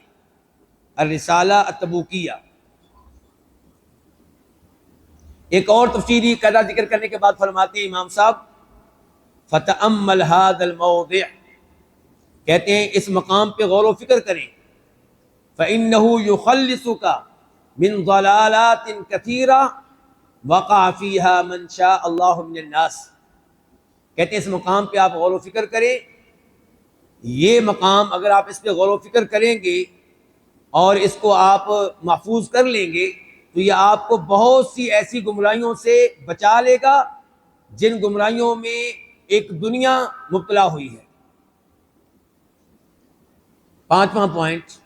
الرسالہ التبوکیہ۔ ایک اور تفسیری قاعدہ ذکر کرنے کے بعد فرماتے ہیں امام صاحب فتأمل هذا الموضع، کہتے ہیں اس مقام پہ غور و فکر کریں، فإنه يخلصك من ضلالات كثيرة وقع فيها من شاء الله من الناس، کہتے ہیں اس مقام پہ آپ غور و فکر کریں، یہ مقام اگر آپ اس پہ غور و فکر کریں گے اور اس کو آپ محفوظ کر لیں گے تو یہ آپ کو بہت سی ایسی گمراہیوں سے بچا لے گا جن گمراہیوں میں ایک دنیا مبتلا ہوئی ہے۔ پانچواں پوائنٹ،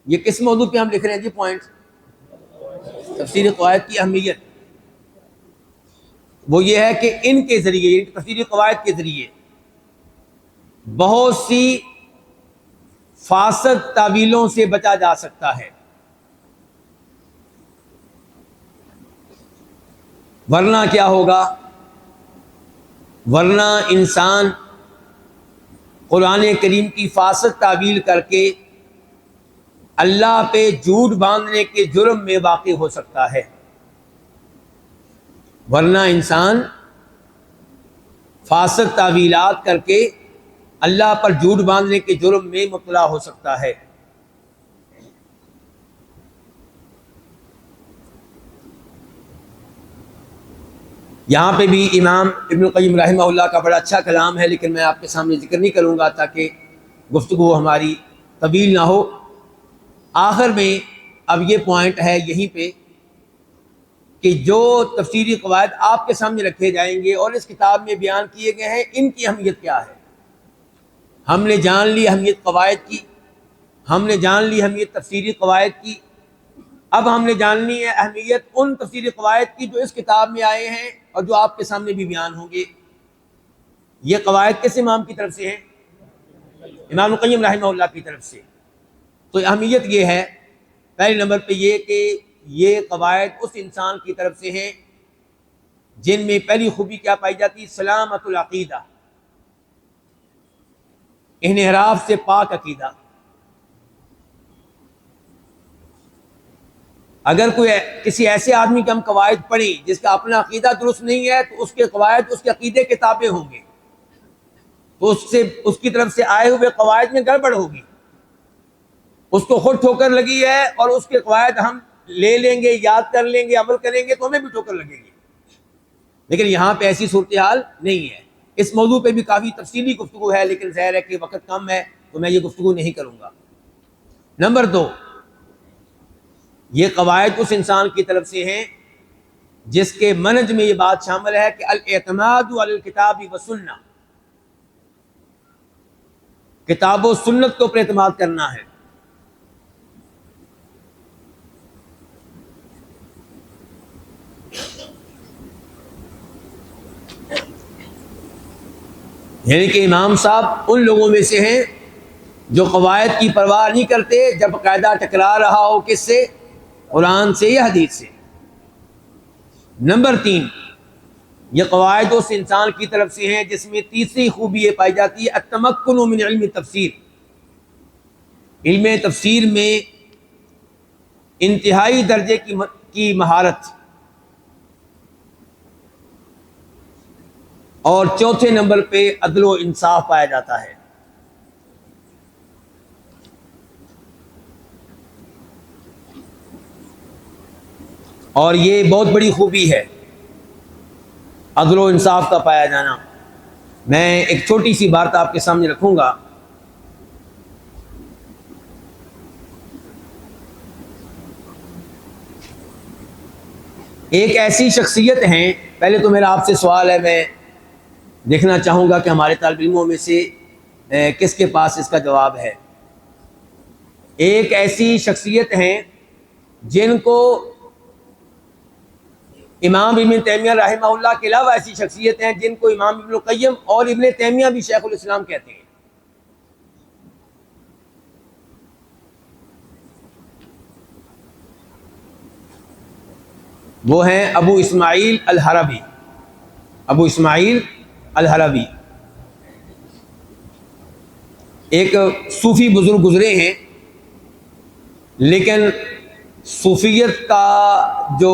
یہ کس موضوع پہ ہم لکھ رہے ہیں جی پوائنٹ؟ تفسیری قواعد کی اہمیت وہ یہ ہے کہ ان کے ذریعے، یعنی تفسیری قواعد کے ذریعے بہت سی فاسد تعویلوں سے بچا جا سکتا ہے، ورنہ کیا ہوگا؟ ورنہ انسان قرآن کریم کی فاسد تعویل کر کے اللہ پہ جھوٹ باندھنے کے جرم میں واقع ہو سکتا ہے، ورنہ انسان فاسد تعویلات کر کے اللہ پر جھوٹ باندھنے کے جرم میں مبتلا ہو سکتا ہے۔ یہاں پہ بھی امام ابن القیم رحمہ اللہ کا بڑا اچھا کلام ہے، لیکن میں آپ کے سامنے ذکر نہیں کروں گا تاکہ گفتگو ہماری طویل نہ ہو۔ آخر میں اب یہ پوائنٹ ہے یہیں پہ کہ جو تفسیری قواعد آپ کے سامنے رکھے جائیں گے اور اس کتاب میں بیان کیے گئے ہیں، ان کی اہمیت کیا ہے۔ ہم نے جان لی اہمیت قواعد کی، ہم نے جان لی اہمیت تفسیری قواعد کی، اب ہم نے جاننی ہے اہمیت ان تفسیری قواعد کی جو اس کتاب میں آئے ہیں اور جو آپ کے سامنے بھی بیان ہوں گے۔ یہ قواعد کس امام کی طرف سے ہیں؟ امام القیم رحمہ اللہ کی طرف سے۔ تو اہمیت یہ ہے پہلے نمبر پہ یہ کہ یہ قواعد اس انسان کی طرف سے ہیں جن میں پہلی خوبی کیا پائی جاتی ہے؟ سلامت العقیدہ، انحراف سے پاک عقیدہ۔ اگر کوئی کسی ایسے آدمی کے ہم قواعد پڑھیں جس کا اپنا عقیدہ درست نہیں ہے تو اس کے قواعد اس کے عقیدے کے تابع ہوں گے، تو اس کی طرف سے آئے ہوئے قواعد میں گڑبڑ ہوگی، اس کو خود ٹھوکر لگی ہے اور اس کے قواعد ہم لے لیں گے، یاد کر لیں گے، عمل کریں گے تو ہمیں بھی ٹھوکر لگے گی۔ لیکن یہاں پہ ایسی صورتحال نہیں ہے۔ اس موضوع پہ بھی کافی تفصیلی گفتگو ہے، لیکن ظاہر ہے کہ وقت کم ہے تو میں یہ گفتگو نہیں کروں گا۔ نمبر 2، یہ قواعد اس انسان کی طرف سے ہیں جس کے منہج میں یہ بات شامل ہے کہ الاعتماد علی الکتاب والسنہ، کتاب و سنت کے اوپر اعتماد کرنا ہے۔ یعنی کہ امام صاحب ان لوگوں میں سے ہیں جو قواعد کی پرواہ نہیں کرتے جب قاعدہ ٹکرا رہا ہو کس سے؟ قرآن سے یا حدیث سے۔ نمبر 3، یہ قواعد اس انسان کی طرف سے ہیں جس میں تیسری خوبی یہ پائی جاتی ہے التمکن من علم تفسیر، علم تفسیر میں انتہائی درجے کی مہارت۔ اور چوتھے نمبر پہ عدل و انصاف پایا جاتا ہے۔ اور یہ بہت بڑی خوبی ہے عدل و انصاف کا پایا جانا۔ میں ایک چھوٹی سی بات آپ کے سامنے رکھوں گا۔ ایک ایسی شخصیت ہیں، پہلے تو میرا آپ سے سوال ہے، میں دیکھنا چاہوں گا کہ ہمارے طالب علموں میں سے کس کے پاس اس کا جواب ہے۔ ایک ایسی شخصیت ہیں جن کو امام ابن تیمیہ رحمہ اللہ کے علاوہ ایسی شخصیت ہیں جن کو امام ابن القیم اور ابن تیمیہ بھی شیخ الاسلام کہتے ہیں۔ وہ ہیں ابو اسماعیل الحربی۔ ابو اسماعیل الحربی ایک صوفی بزرگ گزرے ہیں، لیکن صوفیت کا جو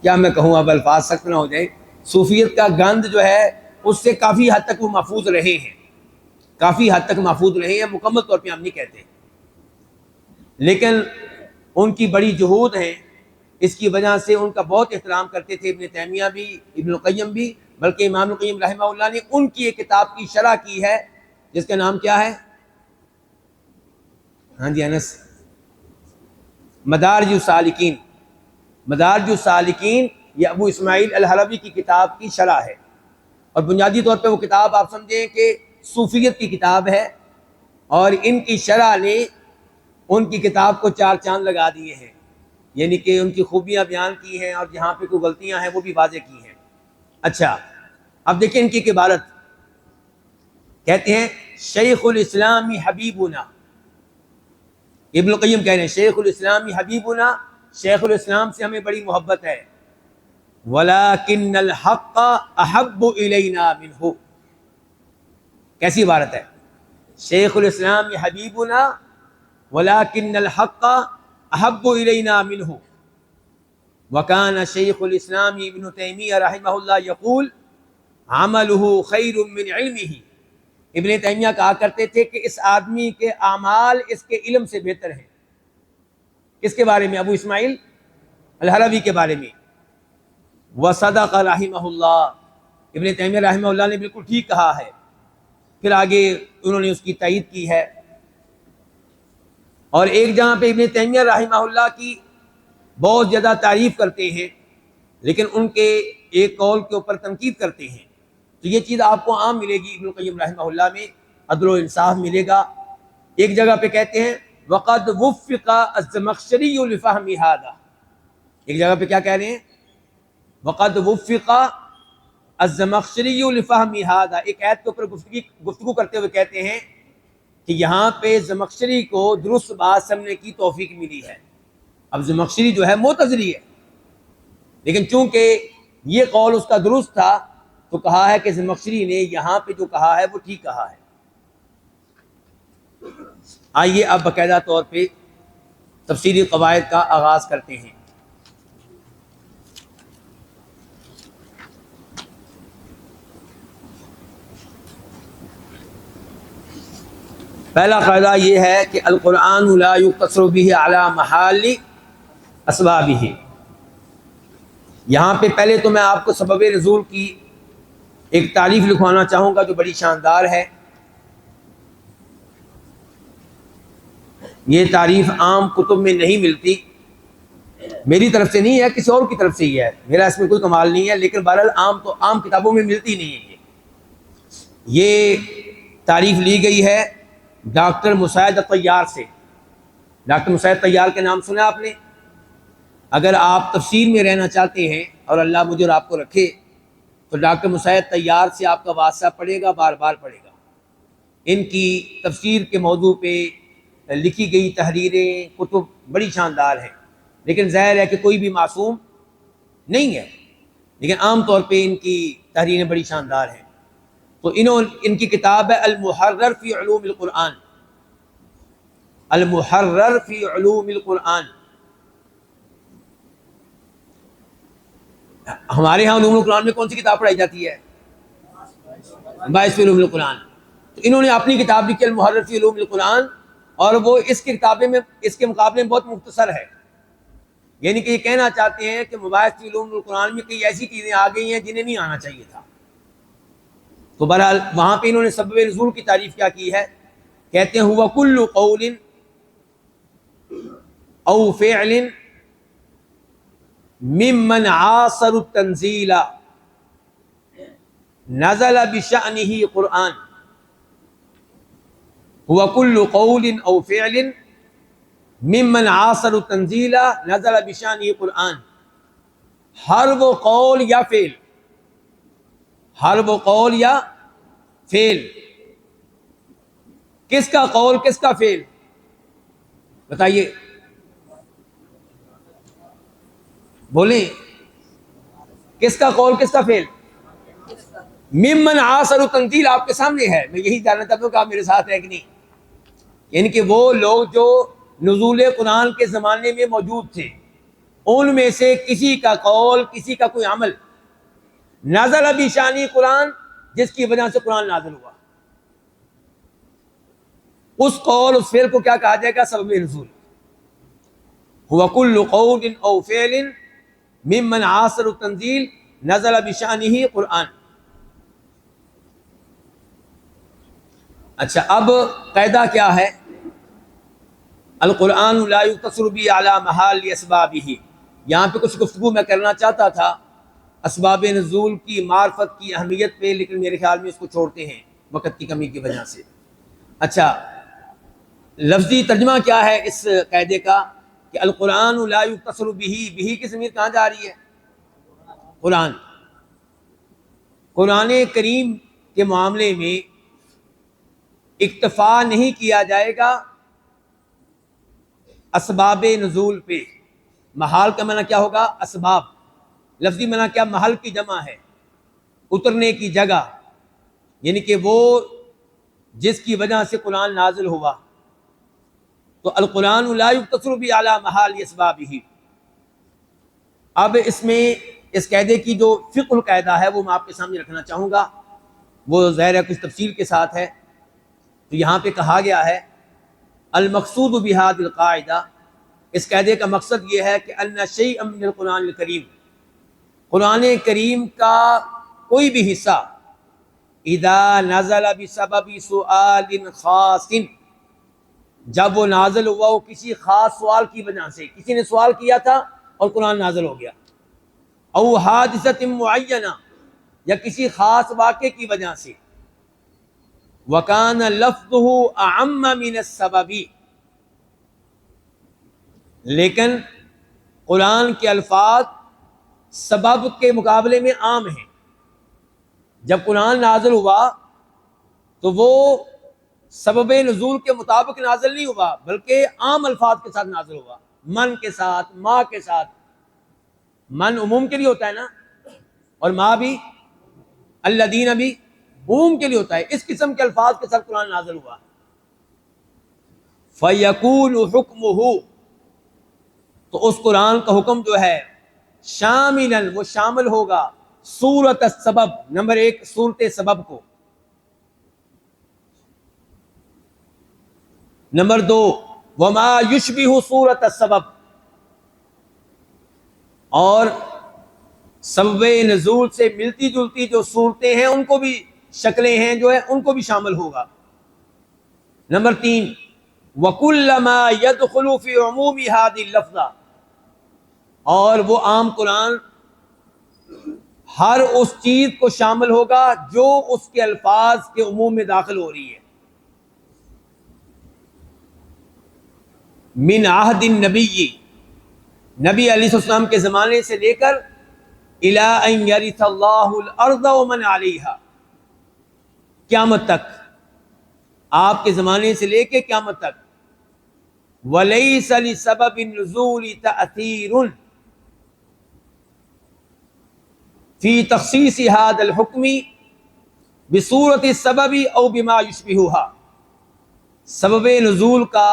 کیا میں کہوں، اب الفاظ سخت نہ ہو جائیں، صوفیت کا گند جو ہے اس سے کافی حد تک وہ محفوظ رہے ہیں، کافی حد تک محفوظ رہے ہیں، مکمل طور پہ ہم نہیں کہتے، لیکن ان کی بڑی جہود ہیں۔ اس کی وجہ سے ان کا بہت احترام کرتے تھے ابن تیمیہ بھی، ابن القیم بھی، بلکہ امام القیم رحمہ اللہ نے ان کی ایک کتاب کی شرح کی ہے جس کا نام کیا ہے؟ ہاں جی انس، مدارج السالکین۔ مدارج السالکین یہ ابو اسماعیل الحلبی کی کتاب کی شرح ہے، اور بنیادی طور پہ وہ کتاب آپ سمجھیں کہ صوفیت کی کتاب ہے، اور ان کی شرح نے ان کی کتاب کو چار چاند لگا دیے ہیں۔ یعنی کہ ان کی خوبیاں بیان کی ہیں اور جہاں پہ کوئی غلطیاں ہیں وہ بھی واضح کی ہیں۔ اچھا اب دیکھیں ان کی ایک عبارت، کہتے ہیں شیخ الاسلام حبیبنا، ابن القیم کہہ رہے ہیں شیخ الاسلام حبیبنا، شیخ الاسلام سے ہمیں بڑی محبت ہے، ولیکن الحق احب الینا منہ۔ کیسی عبارت ہے؟ شیخ الاسلام حبیبنا ولیکن الحق احب الینا منہ، وکان شیخ الاسلام ابن تیمیہ رحمہ اللہ یقول عملہ خیر من علمہ۔ ابن تیمیہ کہا کرتے تھے کہ اس آدمی کے اعمال اس کے علم سے بہتر ہیں۔ کس کے بارے میں؟ ابو اسماعیل الحروی کے بارے میں۔ وصدق رحمہ اللہ، ابن تیمیہ رحمہ اللہ نے بالکل ٹھیک کہا ہے۔ پھر آگے انہوں نے اس کی تائید کی ہے، اور ایک جہاں پہ ابن تیمیہ رحمہ اللہ کی بہت زیادہ تعریف کرتے ہیں لیکن ان کے ایک قول کے اوپر تنقید کرتے ہیں، تو یہ چیز آپ کو عام ملے گی ابن القیم رحمہ اللہ میں، عدل و انصاف ملے گا۔ ایک جگہ پہ کہتے ہیں وقد وفق الزمخشری لفہم ھذا، ایک جگہ پہ کیا کہہ رہے ہیں؟ وقد وفق الزمخشری لفہم ھذا، ایک آیت کے اوپر گفتگو کرتے ہوئے کہتے ہیں کہ یہاں پہ زمخشری کو درست بات سمجھنے کی توفیق ملی ہے۔ اب زمخشری جو ہے معتزلی ہے، لیکن چونکہ یہ قول اس کا درست تھا تو کہا ہے کہ زمخشری نے یہاں پہ جو کہا ہے وہ ٹھیک کہا ہے۔ آئیے اب باقاعدہ طور پہ تفسیری قواعد کا آغاز کرتے ہیں۔ پہلا قاعدہ یہ ہے کہ القرآن لا یقتصر به علی محال اسبابہ۔ یہاں پہ پہلے تو میں آپ کو سبب نزول کی ایک تعریف لکھوانا چاہوں گا جو بڑی شاندار ہے۔ یہ تعریف عام کتب میں نہیں ملتی، میری طرف سے نہیں ہے، کسی اور کی طرف سے ہی ہے، میرا اس میں کوئی کمال نہیں ہے، لیکن بہرحال عام کتابوں میں ملتی نہیں ہے۔ یہ تعریف لی گئی ہے ڈاکٹر مساعد طیار سے۔ ڈاکٹر مساعد طیار کے نام سنا آپ نے؟ اگر آپ تفسیر میں رہنا چاہتے ہیں اور اللہ مجھے اور آپ کو رکھے تو ڈاکٹر مساعد طیار سے آپ کا واسطہ پڑے گا، بار بار پڑے گا۔ ان کی تفسیر کے موضوع پہ لکھی گئی تحریریں، کتب بڑی شاندار ہیں، لیکن ظاہر ہے کہ کوئی بھی معصوم نہیں ہے، لیکن عام طور پہ ان کی تحریریں بڑی شاندار ہیں۔ تو ان کی کتاب ہے المحرر فی علوم القرآن، المحرر فی علوم القرآن۔ ہمارے ہاں علوم القرآن میں کون سی کتاب پڑھائی جاتی ہے؟ باعث فی علوم القرآن۔ تو انہوں نے اپنی کتاب لکھی المحرر فی علوم القرآن، اور وہ اس کتابیں میں اس کے مقابلے میں بہت مختصر ہے، یعنی کہ یہ کہنا چاہتے ہیں کہ مباحث فی علوم القرآن میں کئی ایسی چیزیں آ گئی ہیں جنہیں نہیں آنا چاہیے تھا۔ تو بہرحال وہاں پہ انہوں نے سبب نزول کی تعریف کیا کی ہے؟ کہتے ہیں ہوا کل قول او فعل ممن عاصر التنزیل نزل بشأنہ قرآن۔ ہوا کل قول او فعل ممن عاصر التنزیل نزل بشأنہ قرآن، ہر وہ قول یا فعل، ہر وہ قول یا فعل، کس کا قول کس کا فعل؟ بتائیے، بولیں، کس کا قول کس کا فعل؟ ممن عاصر التنزیل آپ کے سامنے ہے، میں یہی جاننا چاہتا ہوں کہ آپ میرے ساتھ ہیں کہ نہیں، یعنی کہ وہ لوگ جو نزول قرآن کے زمانے میں موجود تھے، ان میں سے کسی کا قول، کسی کا کوئی عمل نازل بشأن قرآن، جس کی وجہ سے قرآن نازل ہوا، اس قول اس فعل کو کیا کہا جائے گا؟ سبب نزول۔ ہوا کل قول او فعل ممن عاصر التنزیل نزل بشأنہ قرآن۔ اچھا اب قاعدہ کیا ہے؟ القرآن لا یقتصر به علی محال اسبابہ۔ یہاں پہ کچھ گفتگو میں کرنا چاہتا تھا اسباب نزول کی معرفت کی اہمیت پہ، لیکن میرے خیال میں اس کو چھوڑتے ہیں وقت کی کمی کی وجہ سے۔ اچھا لفظی ترجمہ کیا ہے اس قاعدے کا؟ کہ القرآن لا یقتصر بہ، بہ کی ضمیر کہاں جا رہی ہے؟ قرآن. قرآن کریم کے معاملے میں اکتفا نہیں کیا جائے گا اسباب نزول پہ. محال کا معنی کیا ہوگا؟ اسباب. لفظی معنی کیا؟ محل کی جمع ہے، اترنے کی جگہ، یعنی کہ وہ جس کی وجہ سے قرآن نازل ہوا. تو القرآن لا یقتصر بہ علی محال اسبابہ. اب اس میں اس قاعدے کی جو فقہ القاعدہ ہے وہ میں آپ کے سامنے رکھنا چاہوں گا، وہ ظاہر ہے کچھ تفصیل کے ساتھ ہے. تو یہاں پہ کہا گیا ہے المقصود بہذہ القاعدہ، اس قاعدے کا مقصد یہ ہے کہ ان شیئا من القرآن الکریم، قرآن کریم کا کوئی بھی حصہ اذا نزل بسبب سؤال خاص، جب وہ نازل ہوا وہ کسی خاص سوال کی وجہ سے، کسی نے سوال کیا تھا اور قرآن نازل ہو گیا، او حادثۃ معینہ، یا کسی خاص واقعے کی وجہ سے، وَكَانَ لَفْظُهُ أَعَمَّ مِنَ السَّبَبِ، لیکن قرآن کے الفاظ سبب کے مقابلے میں عام ہیں. جب قرآن نازل ہوا تو وہ سبب نزول کے مطابق نازل نہیں ہوا، بلکہ عام الفاظ کے ساتھ نازل ہوا، من کے ساتھ، ما کے ساتھ. من عموم کے لیے ہوتا ہے نا، اور ما بھی، الذین بھی عموم کے لیے ہوتا ہے. اس قسم کے الفاظ کے ساتھ قرآن نازل ہوا. فَيَكُونُ حُكْمُهُ، تو اس قرآن کا حکم جو ہے شاملاً، وہ شامل ہوگا صورت السبب، نمبر 1 صورت سبب کو، نمبر 2 وما یشبہ صورت السبب، اور سبب نزول سے ملتی جلتی جو صورتیں ہیں ان کو بھی، شکلیں ہیں جو ہے ان کو بھی شامل ہوگا. نمبر 3 وَكُلَّمَا يَدْخُلُ فِي عُمُومِ هَذِهِ اللَّفْظَ، اور وہ عام قرآن ہر اس چیز کو شامل ہوگا جو اس کے الفاظ کے عموم میں داخل ہو رہی ہے. من عہد النبی، نبی علیہ السلام کے زمانے سے لے کر الی ان یرث اللہ الارض ومن علیہا، قیامت تک، آپ کے زمانے سے لے کے قیامت تک. ولیس لسبب النزول تأثیر فی تخصیص هذا الحکم بصورت السبب او بما یشبہھا، سبب نزول کا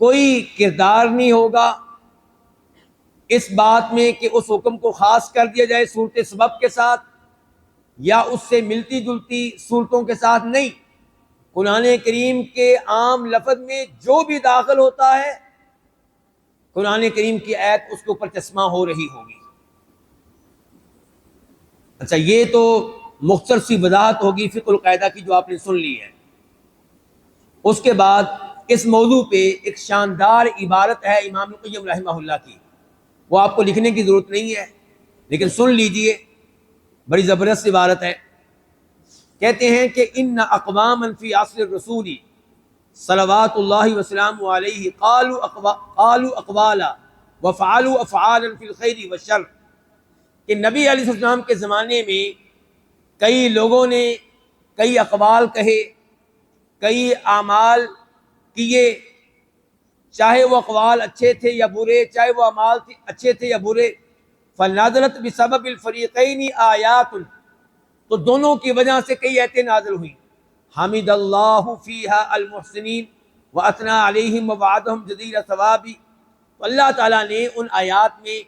کوئی کردار نہیں ہوگا اس بات میں کہ اس حکم کو خاص کر دیا جائے صورت سبب کے ساتھ یا اس سے ملتی جلتی صورتوں کے ساتھ. نہیں، قرآن کریم کے عام لفظ میں جو بھی داخل ہوتا ہے قرآن کریم کی آیت اس کے اوپر چشمہ ہو رہی ہوگی. اچھا، یہ تو مختصر سی وضاحت ہوگی فقہ القاعدہ کی جو آپ نے سن لی ہے. اس کے بعد اس موضوع پہ ایک شاندار عبارت ہے امام ابن القیم رحمہ اللہ کی، وہ آپ کو لکھنے کی ضرورت نہیں ہے لیکن سن لیجئے، بڑی زبردست عبارت ہے. کہتے ہیں کہ ان اقواما فی عصر الرسول صلوات اللہ وسلام علیہ قالوا اقوالا وفعلوا افعالا فی الخیر والشر، کہ نبی علیہ السلام کے زمانے میں کئی لوگوں نے کئی اقوال کہے، کئی اعمال کیے، چاہے وہ اقوال اچھے تھے یا برے، چاہے وہ اعمال اچھے تھے یا برے. فنازلت بسبب الفریقین آیات، تو دونوں کی وجہ سے کئی آیتیں نازل ہوئیں. حمد اللہ فیہا المحسنین واثنی علیہم ووعدہم جزیل ثواب، تو اللہ تعالیٰ نے ان آیات میں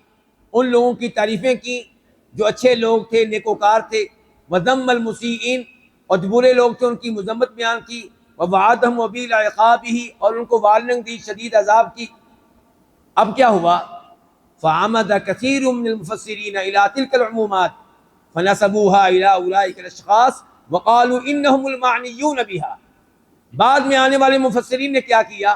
ان لوگوں کی تعریفیں کی جو اچھے لوگ تھے، نیکوکار تھے. وذم المسیئین، اور جو برے لوگ تھے ان کی مذمت بیان کی. ووعدہم وبیل عقابہ، اور ان کو وارننگ دی شدید عذاب کی. اب کیا ہوا؟ فعمد کثیر من المفسرین الی تلک العمومات فنسبوها الی اولئک الاشخاص وقالوا انہم المعنیون بها. بعد میں آنے والے مفسرین نے کیا کیا؟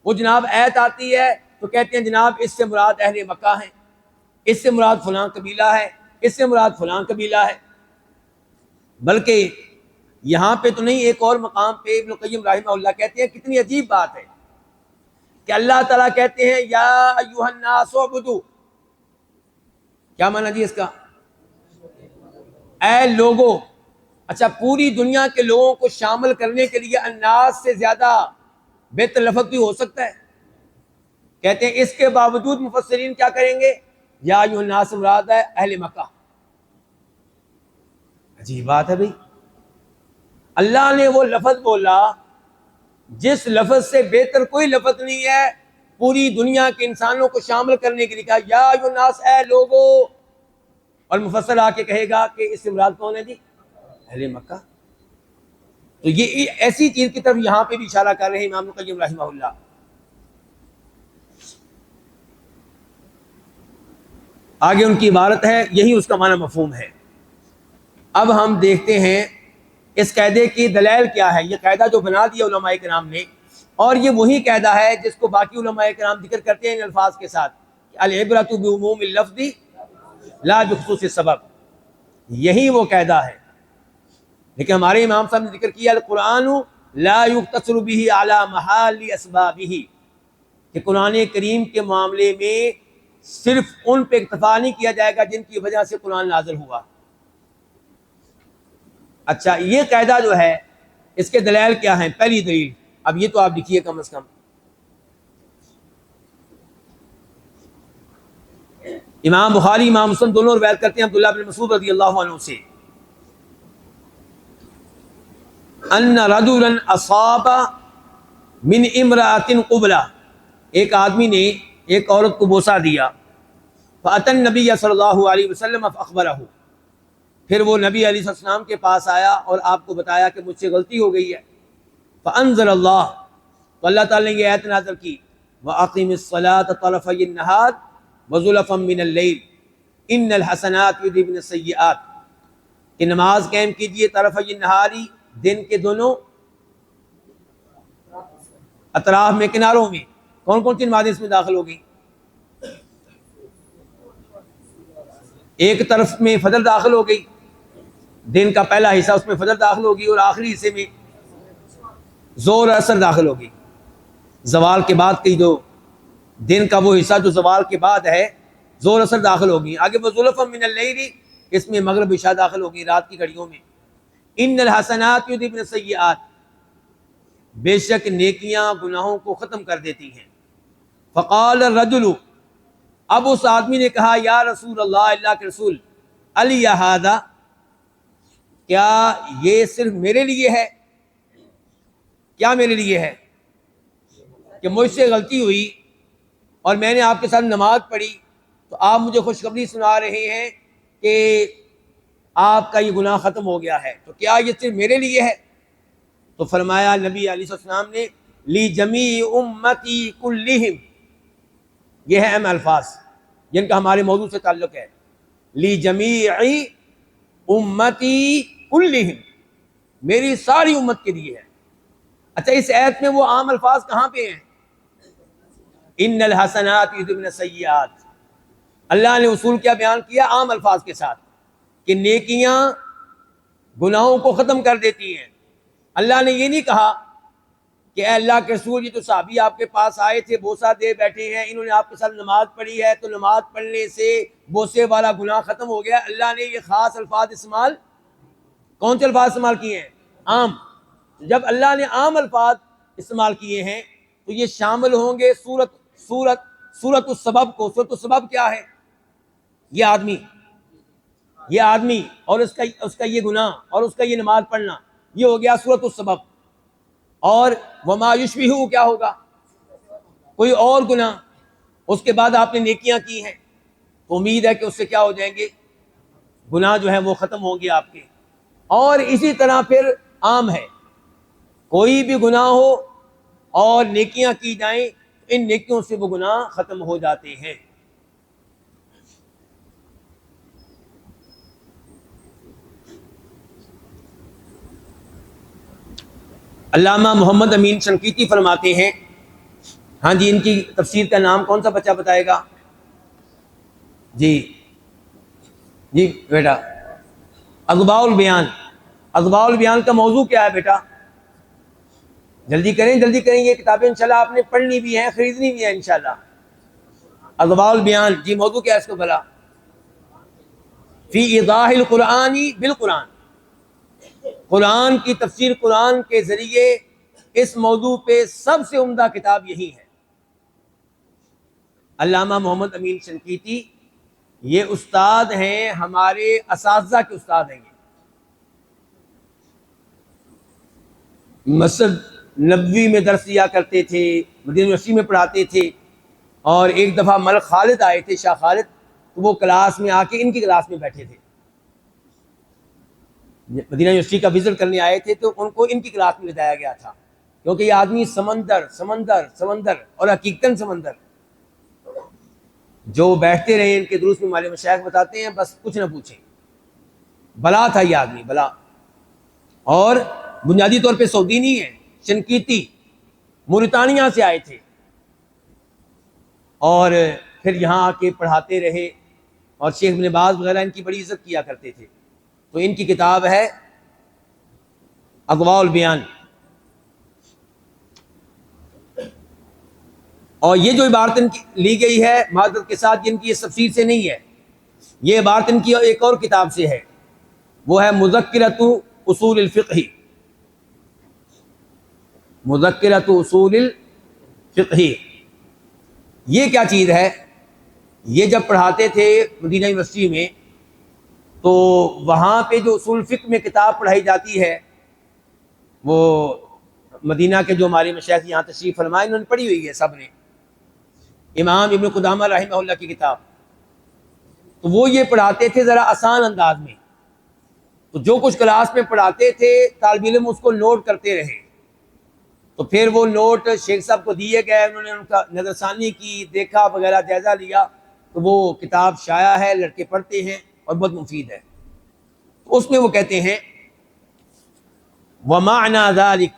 وہ جناب آیت آتی ہے تو کہتے ہیں جناب اس سے مراد اہل مکہ ہیں، اس سے مراد فلاں قبیلہ ہے، اس سے مراد فلاں قبیلہ ہے. بلکہ یہاں پہ تو نہیں، ایک اور مقام پہ ابن القیم رحمہ اللہ کہتے ہیں کتنی عجیب بات ہے کہ اللہ تعالیٰ کہتے ہیں یا ایھا الناس اعبدوا، کیا معنی جی اس کا؟ اے لوگوں. اچھا، پوری دنیا کے لوگوں کو شامل کرنے کے لیے الناس سے زیادہ بہتر لفظ بھی ہو سکتا ہے؟ کہتے ہیں اس کے باوجود مفسرین کیا کریں گے؟ یا ایھا الناس مراد ہے اہل مکہ. عجیب بات ہے بھائی، اللہ نے وہ لفظ بولا جس لفظ سے بہتر کوئی لفظ نہیں ہے پوری دنیا کے انسانوں کو شامل کرنے کے لیے. کہا یا ایھا الناس، اے لوگو. اور مفسر آ کے کہے گا کہ اس سے مراد کون ہے جی؟ اہل مکہ. تو یہ ایسی چیز کی طرف یہاں پہ بھی اشارہ کر رہے ہیں امام ابن قیم رحمہ اللہ. آگے ان کی عبارت ہے، یہی اس کا معنی مفہوم ہے. اب ہم دیکھتے ہیں اس قاعدے کی دلائل کیا ہے. یہ قاعدہ جو بنا دیا علماء کرام نے، اور یہ وہی قاعدہ ہے جس کو باقی علماء کرام ذکر کرتے ہیں ان الفاظ کے ساتھ، العبرۃ بعموم اللفظ لا بخصوص السبب. یہی وہ قاعدہ ہے. لیکن ہمارے امام صاحب نے ذکر کیا القرآن لا یقتصر به علی محال اسبابہ، کہ قرآن کریم کے معاملے میں صرف ان پہ اکتفا نہیں کیا جائے گا جن کی وجہ سے قرآن نازل ہوا. اچھا، یہ قاعدہ جو ہے اس کے دلائل کیا ہیں؟ پہلی دلیل، اب یہ تو آپ لکھیے کم از کم. امام بخاری امام مسلم دونوں روایت کرتے ہیں عبداللہ بن مسعود رضی اللہ عنہ سے، ان رجلا اصاب من امرأۃ قبلہ، ایک آدمی نے ایک عورت کو بوسہ دیا. فأتى النبی صلی اللہ علیہ وسلم فاخبرہ، پھر وہ نبی علیہ السلام کے پاس آیا اور آپ کو بتایا کہ مجھ سے غلطی ہو گئی ہے. فانزل اللہ، تو اللہ تعالیٰ نے یہ آیت نازل کی، وَأَقِمِ الصَّلَاةَ طَرَفَيِ النَّهَارِ وَزُلَفًا مِّنَ اللَّيْلِ إِنَّ الْحَسَنَاتِ يُذْهِبْنَ السَّيِّئَاتِ، کہ نماز قائم کیجئے طرفی النہاری، دن کے دونوں اطراف میں، کناروں میں. کون کون سی نمازیں اس میں داخل ہو گئی؟ ایک طرف میں فجر داخل ہو گئی، دن کا پہلا حصہ اس میں فجر داخل ہوگی، اور آخری حصے میں ظہر اثر داخل ہوگی. زوال کے بعد کی جو دن کا وہ حصہ جو زوال کے بعد ہے، ظہر اثر داخل ہوگی. آگے وَزُلَفًا مِّنَ اللَّيْلِ، اس میں مغرب عشاء داخل ہوگی، رات کی گھڑیوں میں. ان الحسنات یذھبن السیئات، بے شک نیکیاں گناہوں کو ختم کر دیتی ہیں. فقال الرجل، اب اس آدمی نے کہا یا رسول اللہ، اللہ کے رسول، علی ھذا، کیا یہ صرف میرے لیے ہے؟ کیا میرے لیے ہے؟ کہ مجھ سے غلطی ہوئی اور میں نے آپ کے ساتھ نماز پڑھی، تو آپ مجھے خوشخبری سنا رہے ہیں کہ آپ کا یہ گناہ ختم ہو گیا ہے، تو کیا یہ صرف میرے لیے ہے؟ تو فرمایا نبی علیہ السلام نے، لی جمیع امتی کلہم، یہ ہے اہم الفاظ جن کا ہمارے موضوع سے تعلق ہے. لی جمیع امتی کلہم، میری ساری امت کے لیے ہے. اچھا، اس آیت میں وہ عام الفاظ کہاں پہ ہیں؟ ان الحسنات یذھبن السیئات. اللہ نے اصول کیا بیان کیا؟ عام الفاظ کے ساتھ، کہ نیکیاں گناہوں کو ختم کر دیتی ہیں. اللہ نے یہ نہیں کہا کہ اے اللہ کے رسول، یہ تو صحابی آپ کے پاس آئے تھے، بوسہ دے بیٹھے ہیں، انہوں نے آپ کے ساتھ نماز پڑھی ہے تو نماز پڑھنے سے بوسے والا گناہ ختم ہو گیا. اللہ نے یہ خاص الفاظ استعمال، کون سے الفاظ استعمال کیے ہیں؟ عام. جب اللہ نے عام الفاظ استعمال کیے ہیں تو یہ شامل ہوں گے صورت السبب کو. صورت السبب کیا ہے؟ یہ آدمی اور اس کا یہ گناہ اور اس کا یہ نماز پڑھنا، یہ ہو گیا صورت السبب. اور وما یشبہہ کیا ہوگا؟ کوئی اور گناہ. اس کے بعد آپ نے نیکیاں کی ہیں تو امید ہے کہ اس سے کیا ہو جائیں گے؟ گناہ جو ہے وہ ختم ہوں گے آپ کے. اور اسی طرح پھر عام ہے، کوئی بھی گناہ ہو اور نیکیاں کی جائیں، ان نیکیوں سے وہ گناہ ختم ہو جاتے ہیں. علامہ محمد امین شنقیطی فرماتے ہیں، ہاں جی، ان کی تفسیر کا نام کون سا بچہ بتائے گا؟ جی بیٹا، اضواء البیان. اضواء البیان کا موضوع کیا ہے بیٹا؟ جلدی کریں، یہ کتابیں انشاءاللہ آپ نے پڑھنی بھی ہیں، خریدنی بھی ہیں انشاءاللہ. اضواء البیان، جی موضوع کیا ہے اس کو بھلا؟ فی ایضاح القرآن بالقرآن، قرآن کی تفسیر قرآن کے ذریعے. اس موضوع پہ سب سے عمدہ کتاب یہی ہے. علامہ محمد امین شنقیطی یہ استاد ہیں، ہمارے اساتذہ کے استاد ہیں. یہ مسجد نبوی میں درس دیا کرتے تھے، مدینہ یونیورسٹی میں پڑھاتے تھے. اور ایک دفعہ ملک خالد آئے تھے، شاہ خالد، تو وہ کلاس میں آ کے ان کی کلاس میں بیٹھے تھے. مدینہ یونیورسٹی کا وزٹ کرنے آئے تھے تو ان کو ان کی کلاس میں لے گیا تھا، کیونکہ یہ آدمی سمندر اور حقیقتاً سمندر. جو بیٹھتے رہے ان کے دروس میں، ہمارے مشائخ بتاتے ہیں، بس کچھ نہ پوچھیں، بلا تھا یہ آدمی، بلا. اور بنیادی طور پہ سعودی نہیں ہے، شنقیطی موریتانیہ سے آئے تھے، اور پھر یہاں آ کے پڑھاتے رہے. اور شیخ ابن باز وغیرہ ان کی بڑی عزت کیا کرتے تھے. تو ان کی کتاب ہے اضواء البیان. اور یہ جو عبارت ان کی لی گئی ہے معذرت کے ساتھ، جن کی اس تفسیر سے نہیں ہے، یہ عبارت ان کی ایک اور کتاب سے ہے، وہ ہے مذکرۃ اصول الفقہ. مذکرۃ اصول الفقہ یہ کیا چیز ہے؟ یہ جب پڑھاتے تھے مدینہ یونیورسٹی میں، تو وہاں پہ جو اصول فقہ میں کتاب پڑھائی جاتی ہے، وہ مدینہ کے جو ہمارے مشائخ یہاں تشریف فرمائے انہوں نے پڑھی ہوئی ہے سب نے، امام ابن قدامہ رحمہ اللہ کی کتاب. تو وہ یہ پڑھاتے تھے ذرا آسان انداز میں. تو جو کچھ کلاس میں پڑھاتے تھے طالب علم اس کو نوٹ کرتے رہے. تو پھر وہ نوٹ شیخ صاحب کو دیے گئے، انہوں نے ان کا نظر ثانی کی، دیکھا وغیرہ، جائزہ لیا. تو وہ کتاب شائع ہے، لڑکے پڑھتے ہیں اور بہت مفید ہے. تو اس میں وہ کہتے ہیں وَمَعْنَى ذَلِكَ،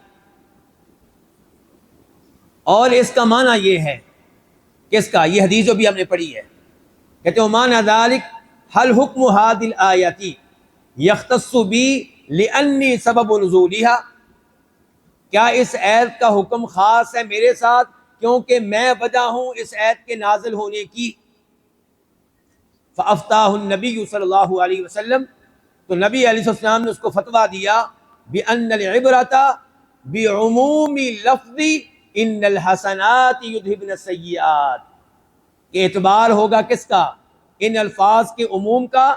اور اس کا معنی یہ ہے، کس کا؟ یہ حدیث جو بھی ہم نے پڑھی ہے. کہتے ہیں وَمَعْنَى ذَلِكَ هَلْ حُكْمُ هَذِهِ الْآيَةِ يَخْتَصُّ بِي لِأَنِّي سَبَبُ نُزُولِهَا، کیا اس آیت کا حکم خاص ہے میرے ساتھ کیونکہ میں وجہ ہوں اس آیت کے نازل ہونے کی؟ فَأَفْتَاهُ النَّبِيُّ صلی اللہ علیہ وسلم، تو نبی علیہ السلام نے اس کو فتویٰ دیا بِأَنَّ الْعِبْرَةَ بِعُمُومِ لَفْظِ إِنَّ الْحَسَنَاتِ يُذْهِبْنَ السَّيِّئَاتِ، کہ اعتبار ہوگا کس کا؟ ان الفاظ کے عموم کا،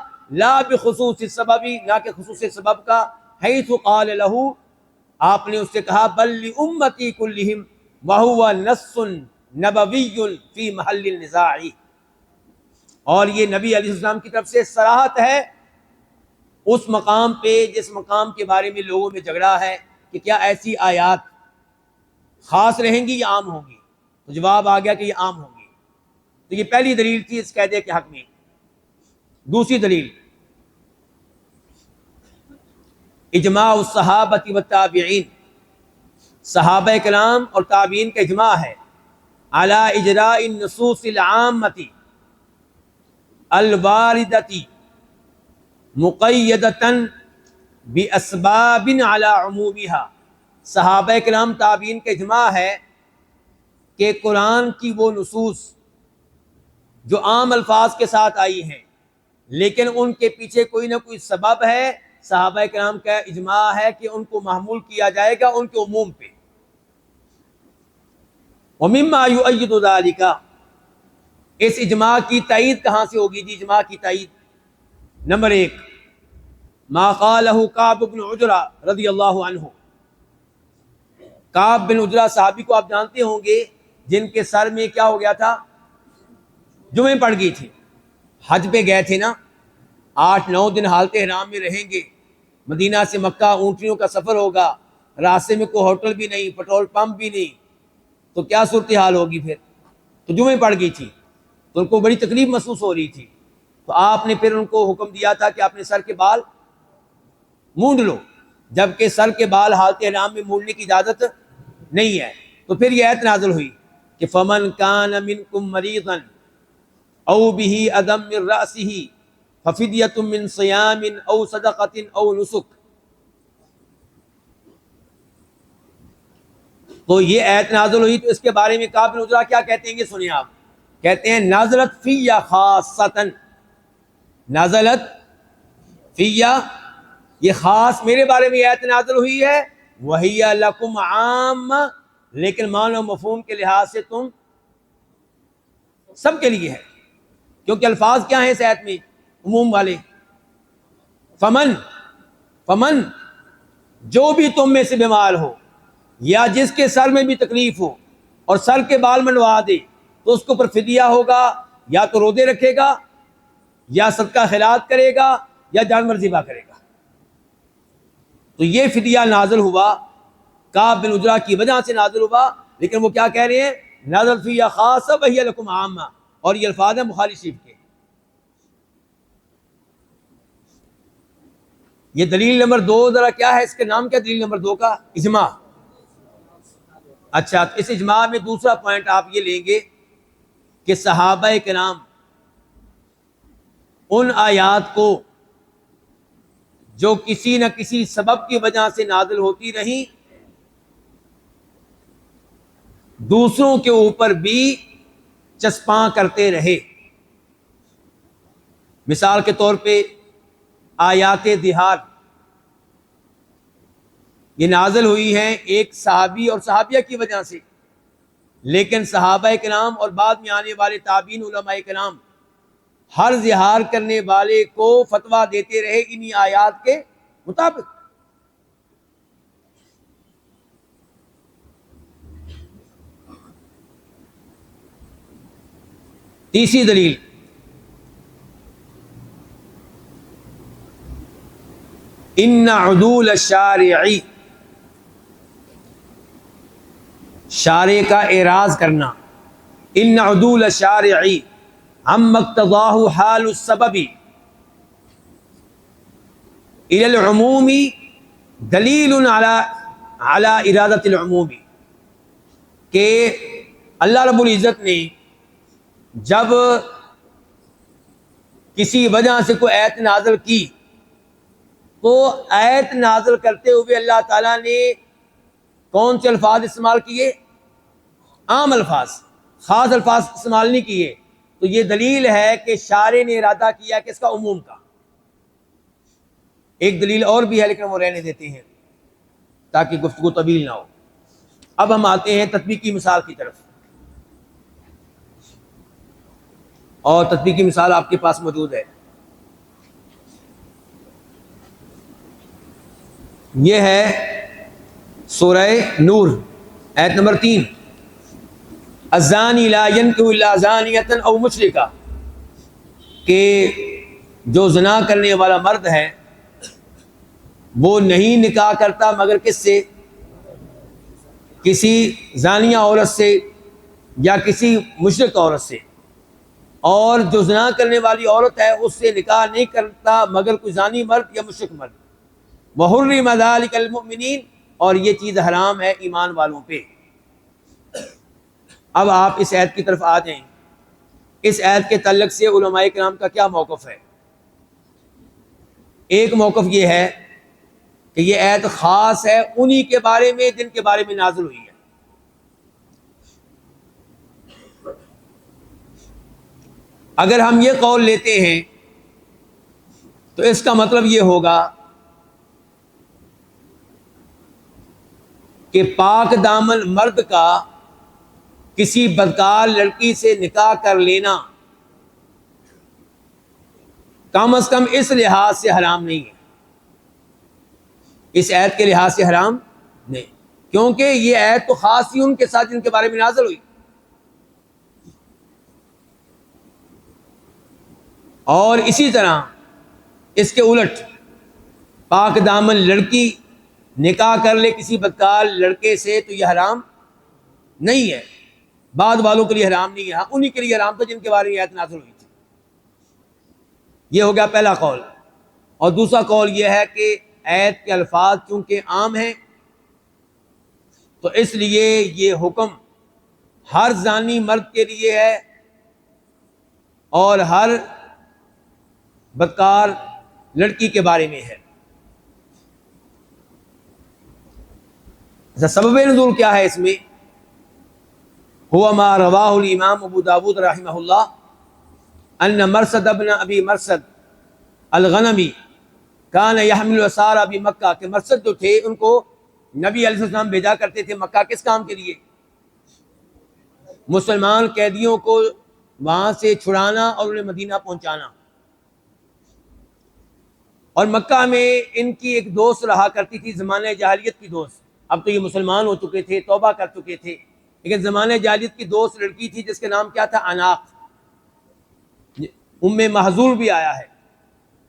لا بخصوص السبب، نہ کہ خصوص سبب کا. حیث قال له، آپ نے اس سے کہا بل لأمتی کلہم وہو نص نبوی فی محل النزاع، اور یہ نبی علیہ السلام کی طرف سے صراحت ہے اس مقام پہ جس مقام کے بارے میں لوگوں میں جھگڑا ہے کہ کیا ایسی آیات خاص رہیں گی یا عام ہوں گی. تو جواب آ گیا کہ یہ عام ہوں گی. تو یہ پہلی دلیل تھی اس قاعدے کے حق میں. دوسری دلیل اجماع الصحابۃ والتابعین، صحابہ کرام اور تابعین کا اجماع ہے علی اجراء النصوص العامۃ الواردۃ مقیدۃ باسباب علی عمومها. صحابہ کرام تابعین کا اجماع ہے کہ قرآن کی وہ نصوص جو عام الفاظ کے ساتھ آئی ہیں لیکن ان کے پیچھے کوئی نہ کوئی سبب ہے، صحابہ کرام کا اجماع ہے کہ ان کو محمول کیا جائے گا ان کے عموم پہ. ومما یؤید ذلک، اس اجماع کی تائید کہاں سے ہوگی؟ جی اجماع کی تائید نمبر 1 ما قالہ کعب بن عجرہ رضی اللہ عنہ. کعب بن عجرہ صحابی کو آپ جانتے ہوں گے جن کے سر میں کیا ہو گیا تھا؟ جمعیں پڑ گئی تھی. حج پہ گئے تھے نا، 8-9 دن حالت احرام میں رہیں گے. مدینہ سے مکہ اونٹنیوں کا سفر ہوگا، راستے میں کوئی ہوٹل بھی نہیں، پیٹرول پمپ بھی نہیں، تو کیا صورتحال ہوگی پھر؟ تو جمعیں پڑ گئی تھی تو ان کو بڑی تکلیف محسوس ہو رہی تھی. تو آپ نے پھر ان کو حکم دیا تھا کہ اپنے سر کے بال مونڈ لو، جبکہ سر کے بال حالت احرام میں مونڈنے کی اجازت نہیں ہے. تو پھر یہ آیت نازل ہوئی کہ فمن کان منکم مریضا او به اذى من رأسه ففدیۃ من صیام او صدقۃ او نسک. تو یہ آیت نازل ہوئی تو اس کے بارے میں کعب بن عجرہ کیا کہتے ہیں یہ سنیں آپ. کہتے ہیں نازلت فیّا خاصتاً، نازلت فیّا، یہ خاص میرے بارے میں آیت نازل ہوئی ہے. وَهِيَ لَكُمْ عَامَّةٌ، لیکن معنی و مفہوم کے لحاظ سے تم سب کے لیے ہے، کیونکہ الفاظ کیا ہیں اس آیت میں؟ عموم والے. فمن جو بھی تم میں سے بیمار ہو یا جس کے سر میں بھی تکلیف ہو اور سر کے بال منڈوا دے تو اس کو پر فدیہ ہوگا، یا تو روزے رکھے گا یا صدقہ خیرات کرے گا یا جانور ذبح کرے گا. تو یہ فدیہ نازل ہوا کعب بن عجرہ کی وجہ سے نازل ہوا. لیکن وہ کیا کہہ رہے ہیں؟ نازل فیّا خاصہ وہی لکم عامہ، اور یہ الفاظ ہیں بخاری شریف کے. یہ دلیل نمبر 2 ذرا کیا ہے، اس کے نام کیا دلیل نمبر 2 کا؟ اجماع. اچھا، اس اجماع میں دوسرا پوائنٹ آپ یہ لیں گے کہ صحابہ کرام ان آیات کو جو کسی نہ کسی سبب کی وجہ سے نازل ہوتی رہیں، دوسروں کے اوپر بھی چسپاں کرتے رہے. مثال کے طور پہ آیات دہار یہ نازل ہوئی ہیں ایک صحابی اور صحابیہ کی وجہ سے، لیکن صحابہ کرام اور بعد میں آنے والے تابعین علماء کرام ہر زہار کرنے والے کو فتویٰ دیتے رہے انہی آیات کے مطابق. تیسری دلیل، ان عدول الشارعی، شارع کا اعراض کرنا. ان عدول الشارعی عما اقتضاہ حال السبب الى العموم دلیل علی ارادۃ العموم، کہ اللہ رب العزت نے جب کسی وجہ سے کوئی آیت نازل کی تو آیت نازل کرتے ہوئے اللہ تعالیٰ نے کون سے الفاظ استعمال کیے؟ عام الفاظ، خاص الفاظ استعمال نہیں کیے. تو یہ دلیل ہے کہ شارع نے ارادہ کیا کہ اس کا عموم کا. ایک دلیل اور بھی ہے لیکن وہ رہنے دیتے ہیں تاکہ گفتگو طویل نہ ہو. اب ہم آتے ہیں تطبیقی مثال کی طرف، اور تطبیقی مثال آپ کے پاس موجود ہے. یہ ہے سورہ نور آیت نمبر 3، الزانی لا ينکح الا زانیۃ او مشرکہ، کہ جو زنا کرنے والا مرد ہے وہ نہیں نکاح کرتا مگر کس سے؟ کسی زانیہ عورت سے یا کسی مشرک عورت سے. اور جو زنا کرنے والی عورت ہے اس سے نکاح نہیں کرتا مگر کوئی زانی مرد یا مشرک مرد. وحرم ذلک المؤمنین، اور یہ چیز حرام ہے ایمان والوں پہ. اب آپ اس آیت کی طرف آ جائیں. اس آیت کے تعلق سے علماء کرام کا کیا موقف ہے؟ ایک موقف یہ ہے کہ یہ آیت خاص ہے انہی کے بارے میں جن کے بارے میں نازل ہوئی ہے. اگر ہم یہ قول لیتے ہیں تو اس کا مطلب یہ ہوگا کہ پاک دامن مرد کا کسی بدکار لڑکی سے نکاح کر لینا کم از کم اس لحاظ سے حرام نہیں ہے، اس آیت کے لحاظ سے حرام نہیں، کیونکہ یہ آیت تو خاص ہی ان کے ساتھ جن کے بارے میں نازل ہوئی. اور اسی طرح اس کے الٹ پاک دامن لڑکی نکاح کر لے کسی بدکار لڑکے سے تو یہ حرام نہیں ہے. بعد والوں کے لیے حرام نہیں ہے، ہاں انہی کے لیے حرام تھا جن کے بارے میں آیت نازل ہوئی تھی. یہ ہو گیا پہلا قول. اور دوسرا قول یہ ہے کہ آیت کے الفاظ چونکہ عام ہیں تو اس لیے یہ حکم ہر زانی مرد کے لیے ہے اور ہر بدکار لڑکی کے بارے میں ہے. سبب نزول کیا ہے اس میں؟ ہوا ما رواہ الامام ابو داود رحمہ اللہ ان مرثد ابن ابی مرثد الغنمی کان یحمل اسارا بمکہ، کہ مرثد جو تھے ان کو نبی علیہ السلام بھیجا کرتے تھے مکہ، کس کام کے لیے؟ مسلمان قیدیوں کو وہاں سے چھڑانا اور انہیں مدینہ پہنچانا۔ اور مکہ میں ان کی ایک دوست رہا کرتی تھی، زمانہ جاہلیت کی دوست، اب تو یہ مسلمان ہو چکے تھے، توبہ کر چکے تھے، لیکن زمانہ جاہلیت کی دوست لڑکی تھی جس کے نام کیا تھا؟ عناق۔ ام محذور بھی آیا ہے،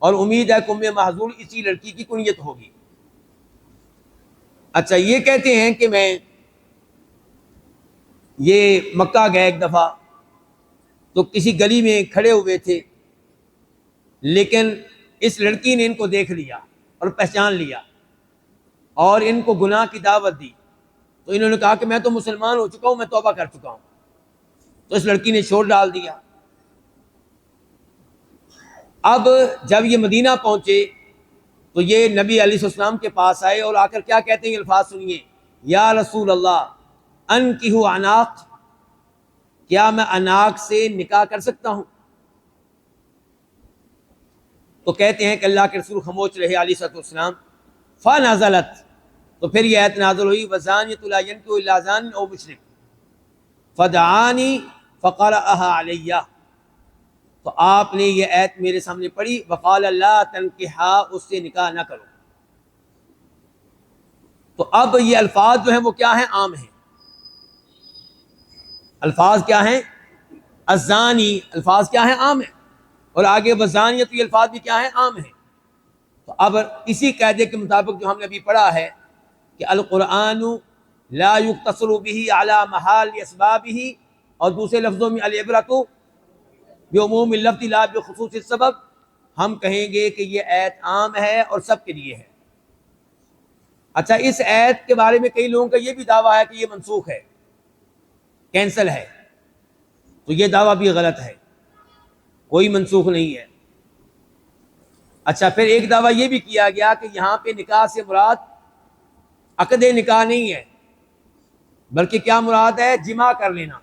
اور امید ہے کہ ام محذور اسی لڑکی کی کنیت ہوگی۔ اچھا، یہ کہتے ہیں کہ میں یہ مکہ گئے ایک دفعہ، تو کسی گلی میں کھڑے ہوئے تھے، لیکن اس لڑکی نے ان کو دیکھ لیا اور پہچان لیا اور ان کو گناہ کی دعوت دی، تو انہوں نے کہا کہ میں تو مسلمان ہو چکا ہوں، میں توبہ کر چکا ہوں۔ تو اس لڑکی نے شور ڈال دیا۔ اب جب یہ مدینہ پہنچے تو یہ نبی علیہ السلام کے پاس آئے اور آ کر کیا کہتے ہیں؟ یہ الفاظ سنیے، یا رسول اللہ انکحو عناق، کیا میں عناق سے نکاح کر سکتا ہوں؟ تو کہتے ہیں کہ اللہ کے رسول خاموش رہے علیہ السلام۔ فنزلت، تو پھر یہ آیت نازل ہوئی، وزانیۃ لا ینکحها الا زان او مشرک فدعانی فقرأها علیہ، تو آپ نے یہ آیت میرے سامنے پڑھی، وقال لا تنکحا، اس سے نکاح نہ کرو۔ تو اب یہ الفاظ جو ہیں وہ کیا ہیں؟ عام ہیں۔ الفاظ کیا ہیں؟ الزانی، الفاظ کیا ہیں؟ عام ہیں۔ اور آگے وزانیت، یہ الفاظ بھی کیا ہیں؟ عام ہیں۔ تو اب اسی قاعدے کے مطابق جو ہم نے ابھی پڑھا ہے کہ القرآن لا یقتصر به علی محال اسبابہ، اور دوسرے لفظوں میں العبرۃ بعموم اللفظ لا بخصوص السبب، ہم کہیں گے کہ یہ آیت عام ہے اور سب کے لیے ہے۔ اچھا، اس آیت کے بارے میں کئی لوگوں کا یہ بھی دعویٰ ہے کہ یہ منسوخ ہے، کینسل ہے، تو یہ دعویٰ بھی غلط ہے، کوئی منسوخ نہیں ہے۔ اچھا، پھر ایک دعویٰ یہ بھی کیا گیا کہ یہاں پہ نکاح سے مراد عقد نکاح نہیں ہے، بلکہ کیا مراد ہے؟ جمع کر لینا۔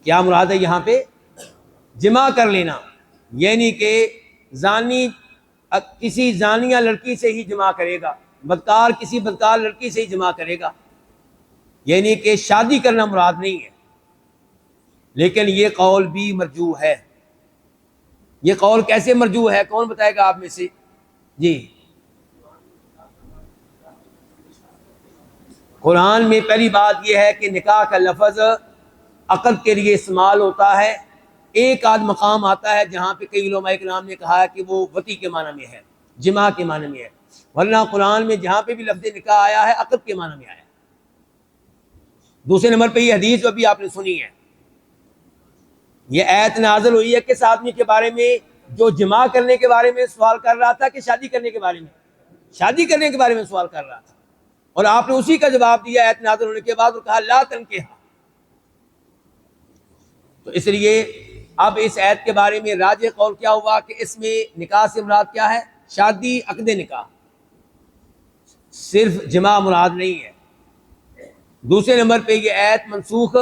کیا مراد ہے یہاں پہ؟ جمع کر لینا، یعنی کہ زانی کسی زانیہ لڑکی سے ہی جمع کرے گا، بدکار کسی بدکار لڑکی سے ہی جمع کرے گا، یعنی کہ شادی کرنا مراد نہیں ہے۔ لیکن یہ قول بھی مرجوح ہے۔ یہ قول کیسے مرجوح ہے؟ کون بتائے گا آپ میں سے؟ جی، قرآن میں پہلی بات یہ ہے کہ نکاح کا لفظ عقد کے لیے استعمال ہوتا ہے، ایک آدھ مقام آتا ہے جہاں پہ کئی علماء کرام نے کہا ہے کہ وہ وطی کے معنی میں ہے، جمع کے معنی میں ہے، ورنہ قرآن میں جہاں پہ بھی لفظ نکاح آیا ہے عقد کے معنی میں آیا ہے۔ دوسرے نمبر پہ یہ حدیث جو ابھی آپ نے سنی ہے، یہ آیت نازل ہوئی ہے کس آدمی کے بارے میں؟ جو جمع کرنے کے بارے میں سوال کر رہا تھا کہ شادی کرنے کے بارے میں؟ شادی کرنے کے بارے میں سوال کر رہا تھا، اور آپ نے اسی کا جواب دیا آیت نازل ہونے کے بعد اور کہا لا تنکحا۔ تو اس لیے اب اس آیت کے بارے میں راجح قول کیا ہوا کہ اس میں نکاح سے مراد کیا ہے؟ شادی، عقد نکاح، صرف جمع مراد نہیں ہے۔ دوسرے نمبر پہ یہ آیت منسوخ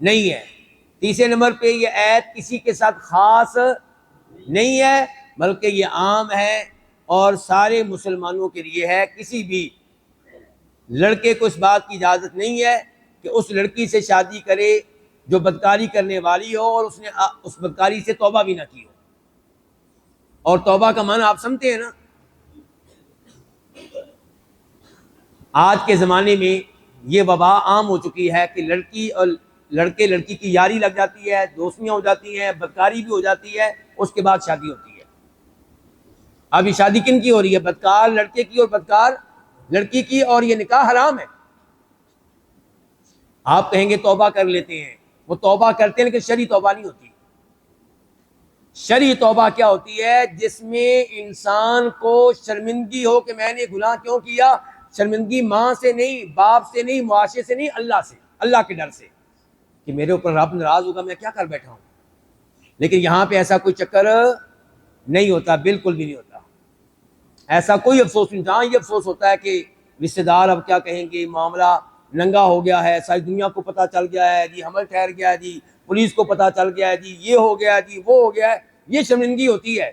نہیں ہے۔ تیسرے نمبر پہ یہ آیت کسی کے ساتھ خاص نہیں ہے، بلکہ یہ عام ہے اور سارے مسلمانوں کے لیے ہے۔ کسی بھی لڑکے کو اس بات کی اجازت نہیں ہے کہ اس لڑکی سے شادی کرے جو بدکاری کرنے والی ہو اور اس نے اس بدکاری سے توبہ بھی نہ کی ہو۔ اور توبہ کا معنی آپ سمجھتے ہیں نا؟ آج کے زمانے میں یہ وبا عام ہو چکی ہے کہ لڑکی اور لڑکے لڑکی کی یاری لگ جاتی ہے، دوستیاں ہو جاتی ہیں، بدکاری بھی ہو جاتی ہے، اس کے بعد شادی ہوتی ہے۔ اب یہ شادی کن کی ہو رہی ہے؟ بدکار لڑکے کی اور بدکار لڑکی کی، اور یہ نکاح حرام ہے۔ آپ کہیں گے توبہ کر لیتے ہیں، وہ توبہ کرتے ہیں لیکن شرعی توبہ نہیں ہوتی۔ شرعی توبہ کیا ہوتی ہے؟ جس میں انسان کو شرمندگی ہو کہ میں نے گناہ کیوں کیا، شرمندگی ماں سے نہیں، باپ سے نہیں، معاشرے سے نہیں، اللہ سے، اللہ کے ڈر سے کہ میرے اوپر رب ناراض ہوگا، میں کیا کر بیٹھا ہوں۔ لیکن یہاں پہ ایسا کوئی چکر نہیں ہوتا، بالکل بھی نہیں ہوتا۔ ایسا کوئی افسوس نہیں. جہاں یہ افسوس ہوتا ہے کہ رشتے دار اب کیا کہیں گے, معاملہ ننگا ہو گیا ہے, ساری دنیا کو پتہ چل گیا ہے جی, حمل ٹھہر گیا ہے جی, پولیس کو پتہ چل گیا ہے جی, یہ ہو گیا ہے جی, وہ ہو گیا ہے, یہ شرمندگی ہوتی ہے.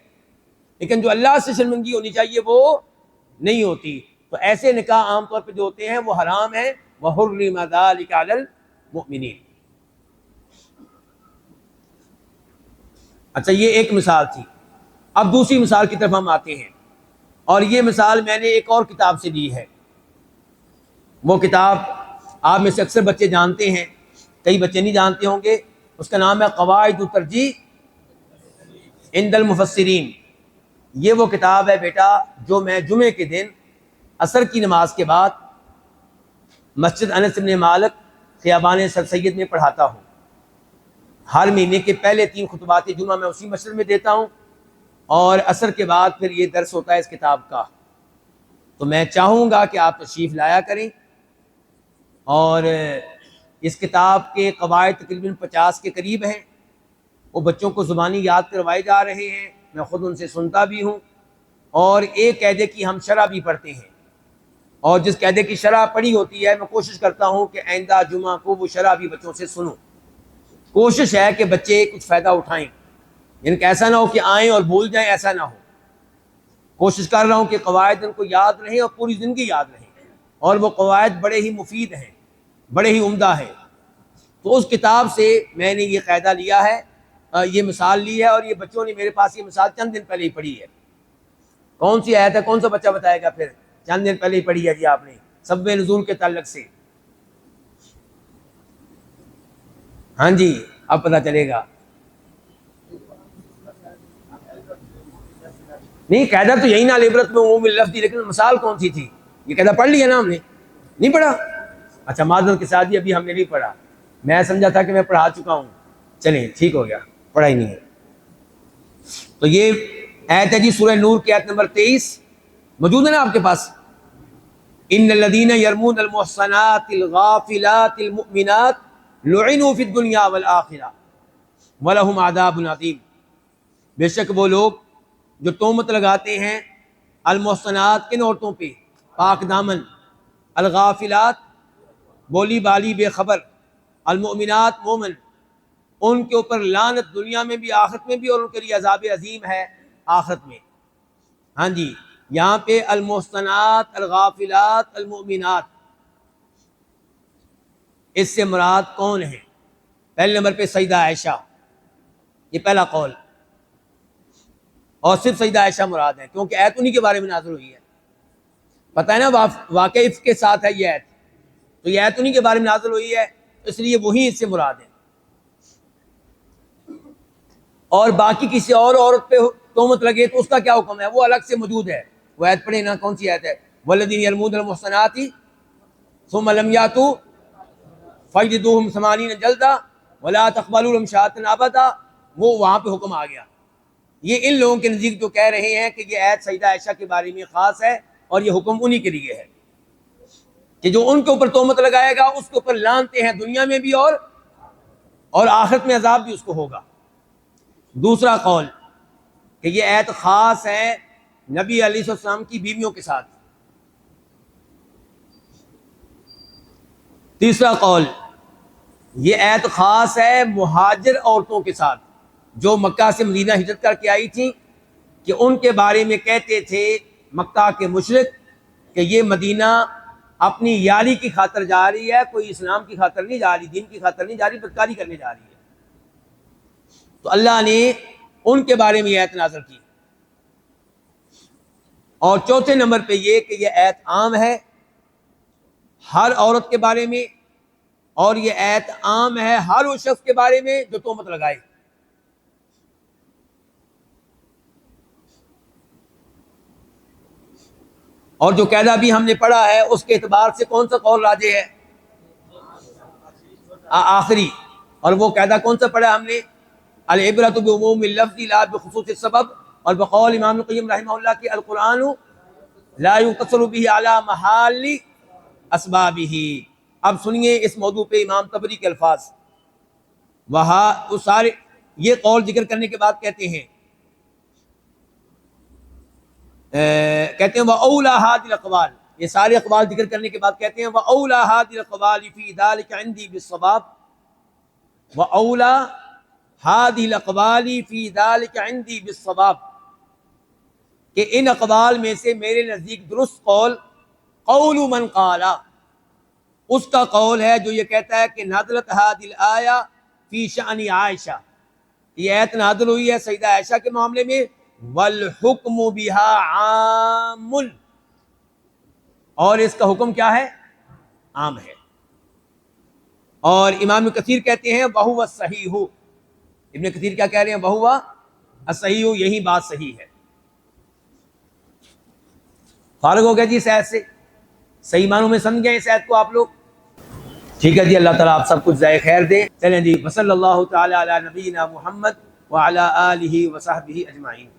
لیکن جو اللہ سے شرمندگی ہونی چاہیے وہ نہیں ہوتی. تو ایسے نکاح عام طور پہ جو ہوتے ہیں وہ حرام ہیں. وَحُرِّمَ ذَلِكَ عَلَى الْمُؤْمِنِينَ. اچھا, یہ ایک مثال تھی. اب دوسری مثال کی طرف ہم آتے ہیں, اور یہ مثال میں نے ایک اور کتاب سے لی ہے. وہ کتاب آپ میں سے اکثر بچے جانتے ہیں, کئی بچے نہیں جانتے ہوں گے. اس کا نام ہے قواعد الترجیح عند المفسرین. یہ وہ کتاب ہے بیٹا جو میں جمعے کے دن عصر کی نماز کے بعد مسجد انس بن مالک خیابان سر سید میں پڑھاتا ہوں. ہر مہینے کے پہلے 3 خطبات جمعہ میں اسی مسجد میں دیتا ہوں, اور عصر کے بعد پھر یہ درس ہوتا ہے اس کتاب کا. تو میں چاہوں گا کہ آپ تشریف لایا کریں, اور اس کتاب کے قواعد تقریباً 50 کے قریب ہیں. وہ بچوں کو زبانی یاد کروائے جا رہے ہیں, میں خود ان سے سنتا بھی ہوں. اور ایک قاعدے کی ہم شرح بھی پڑھتے ہیں, اور جس قاعدے کی شرح پڑھی ہوتی ہے میں کوشش کرتا ہوں کہ آئندہ جمعہ کو وہ شرح بھی بچوں سے سنوں. کوشش ہے کہ بچے کچھ فائدہ اٹھائیں, یعنی کہ ایسا نہ ہو کہ آئیں اور بھول جائیں, ایسا نہ ہو. کوشش کر رہا ہوں کہ قواعد ان کو یاد رہیں اور پوری زندگی یاد رہیں, اور وہ قواعد بڑے ہی مفید ہیں, بڑے ہی عمدہ ہیں. تو اس کتاب سے میں نے یہ قاعدہ لیا ہے, یہ مثال لی ہے, اور یہ بچوں نے میرے پاس یہ مثال چند دن پہلے ہی پڑھی ہے. کون سی آیت ہے, کون سا بچہ بتائے گا پھر؟ چند دن پہلے ہی پڑھی ہے جی آپ نے, سبب نزول کے تعلق سے. ہاں جی, اب پتہ چلے گا. نہیں, قاعدہ تو یہی نا, عبرت میں عموم اللفظ, لیکن مثال کون سی تھی؟ یہ قاعدہ پڑھ لیا نا ہم نے, نہیں پڑھا؟ اچھا, معذرت کے ساتھ ابھی ہم نے نہیں پڑھا, میں سمجھا تھا کہ میں پڑھا چکا ہوں. چلیں ٹھیک ہو گیا, پڑھا ہی نہیں ہے. تو یہ آیت ہے جی سورہ نور کی آیت نمبر 23, موجود ہے نا آپ کے پاس؟ ان الذین یرمون المحصنات الغافلات المؤمنات لعنوا فی الدنیا والآخرہ ولہم عذاب عظیم. بے شک وہ لوگ جو تہمت لگاتے ہیں المحصنات, کن عورتوں پہ؟ پاک دامن. الغافلات, بولی بالی بے خبر. المؤمنات, مومن. ان کے اوپر لعنت دنیا میں بھی آخرت میں بھی, اور ان کے لیے عذاب عظیم ہے آخرت میں. ہاں جی, یہاں پہ المحصنات, الغافلات, المؤمنات, اس سے مراد کون ہے؟ پہلے نمبر پہ سیدہ عائشہ, یہ پہلا قول, اور صرف سیدہ عائشہ مراد ہے, کیونکہ آیت انہی کے بارے میں نازل ہوئی ہے. پتہ ہے نا, واقع عفق کے ساتھ ہے یہ آیت, تو یہ آیت انہی کے بارے میں نازل ہوئی ہے, اس لیے وہی اس سے مراد ہے. اور باقی کسی اور عورت پہ تہمت لگے تو اس کا کیا حکم ہے؟ وہ الگ سے موجود ہے. وہ آیت پڑھیں نا, کون سی آیت ہے؟ والذین یرمون المحصنات ثم لم یاتوا فاجلدوہم 80 جلدہ ولا تقبلوا لهم شہادۃ ابدا. وہ وہاں پہ حکم آ گیا. یہ ان لوگوں کے نزدیک جو کہہ رہے ہیں کہ یہ آیت سیدہ عائشہ کے بارے میں خاص ہے, اور یہ حکم انہی کے لیے ہے کہ جو ان کے اوپر تہمت لگائے گا اس کے اوپر لعنتیں ہیں دنیا میں بھی, اور آخرت میں عذاب بھی اس کو ہوگا. دوسرا قول کہ یہ آیت خاص ہے نبی علیہ السلام کی بیویوں کے ساتھ. تیسرا قول, یہ آیت خاص ہے مہاجر عورتوں کے ساتھ جو مکہ سے مدینہ ہجرت کر کے آئی تھیں, کہ ان کے بارے میں کہتے تھے مکہ کے مشرک کہ یہ مدینہ اپنی یاری کی خاطر جا رہی ہے, کوئی اسلام کی خاطر نہیں جا رہی, دین کی خاطر نہیں جا رہی, بدکاری کرنے جا رہی ہے. تو اللہ نے ان کے بارے میں یہ آیت نازل کی. اور چوتھے نمبر پہ یہ کہ یہ آیت عام ہے ہر عورت کے بارے میں, اور یہ آیت عام ہے ہر اس شخص کے بارے میں جو تہمت لگائے. اور جو قاعدہ بھی ہم نے پڑھا ہے اس کے اعتبار سے کون سا قول راجح ہے؟ آخری. اور وہ قاعدہ کون سا پڑھا ہم نے؟ العبرۃ بعموم اللفظ لا بخصوص السبب, اور بقول امام القیم رحمہ اللہ کی القرآن لا يقتصر به على محال اسبابہ. اب سنیے اس موضوع پہ امام طبری کے الفاظ. وہ سارے یہ قول ذکر کرنے کے بعد کہتے ہیں کہتے ہیں وَأَوْلَى هَذِهِ الْأَقْوَالِ، یہ سارے اقوال ذکر کرنے کے بعد کہتے ہیں وَأَوْلَى هَذِهِ الْأَقْوَالِ فِي ذَلِكَ عِنْدِي بِالصَّوَابِ، وَأَوْلَى هَذِهِ الْأَقْوَالِ فِي ذَلِكَ عِنْدِي بِالصَّوَابِ، کہ ان اقوال میں سے میرے نزدیک درست قول قول من قال، اس کا قول ہے جو یہ کہتا ہے کہ نازلت هذه الآیہ فی شأن عائشہ، یہ آیت نازل ہوئی ہے سیدہ عائشہ کے معاملے میں، والحکم بها عام، اور اس کا حکم کیا ہے؟ عام ہے۔ اور امام کثیر کہتے ہیں وہو الصحیح، ابن کثیر کیا کہہ رہے ہیں؟ وہو الصحیح، یہی بات صحیح ہے۔ فارغ ہو گیا جی اس آیت سے، صحیح معنوں میں سمجھ گئے اس آیت کو آپ لوگ؟ ٹھیک ہے جی، اللہ تعالیٰ آپ سب کچھ ضائع خیر دے۔ چلیں جی، وصلی اللہ تعالی علی نبینا محمد وعلی آلہ وصحبہ اجمعین۔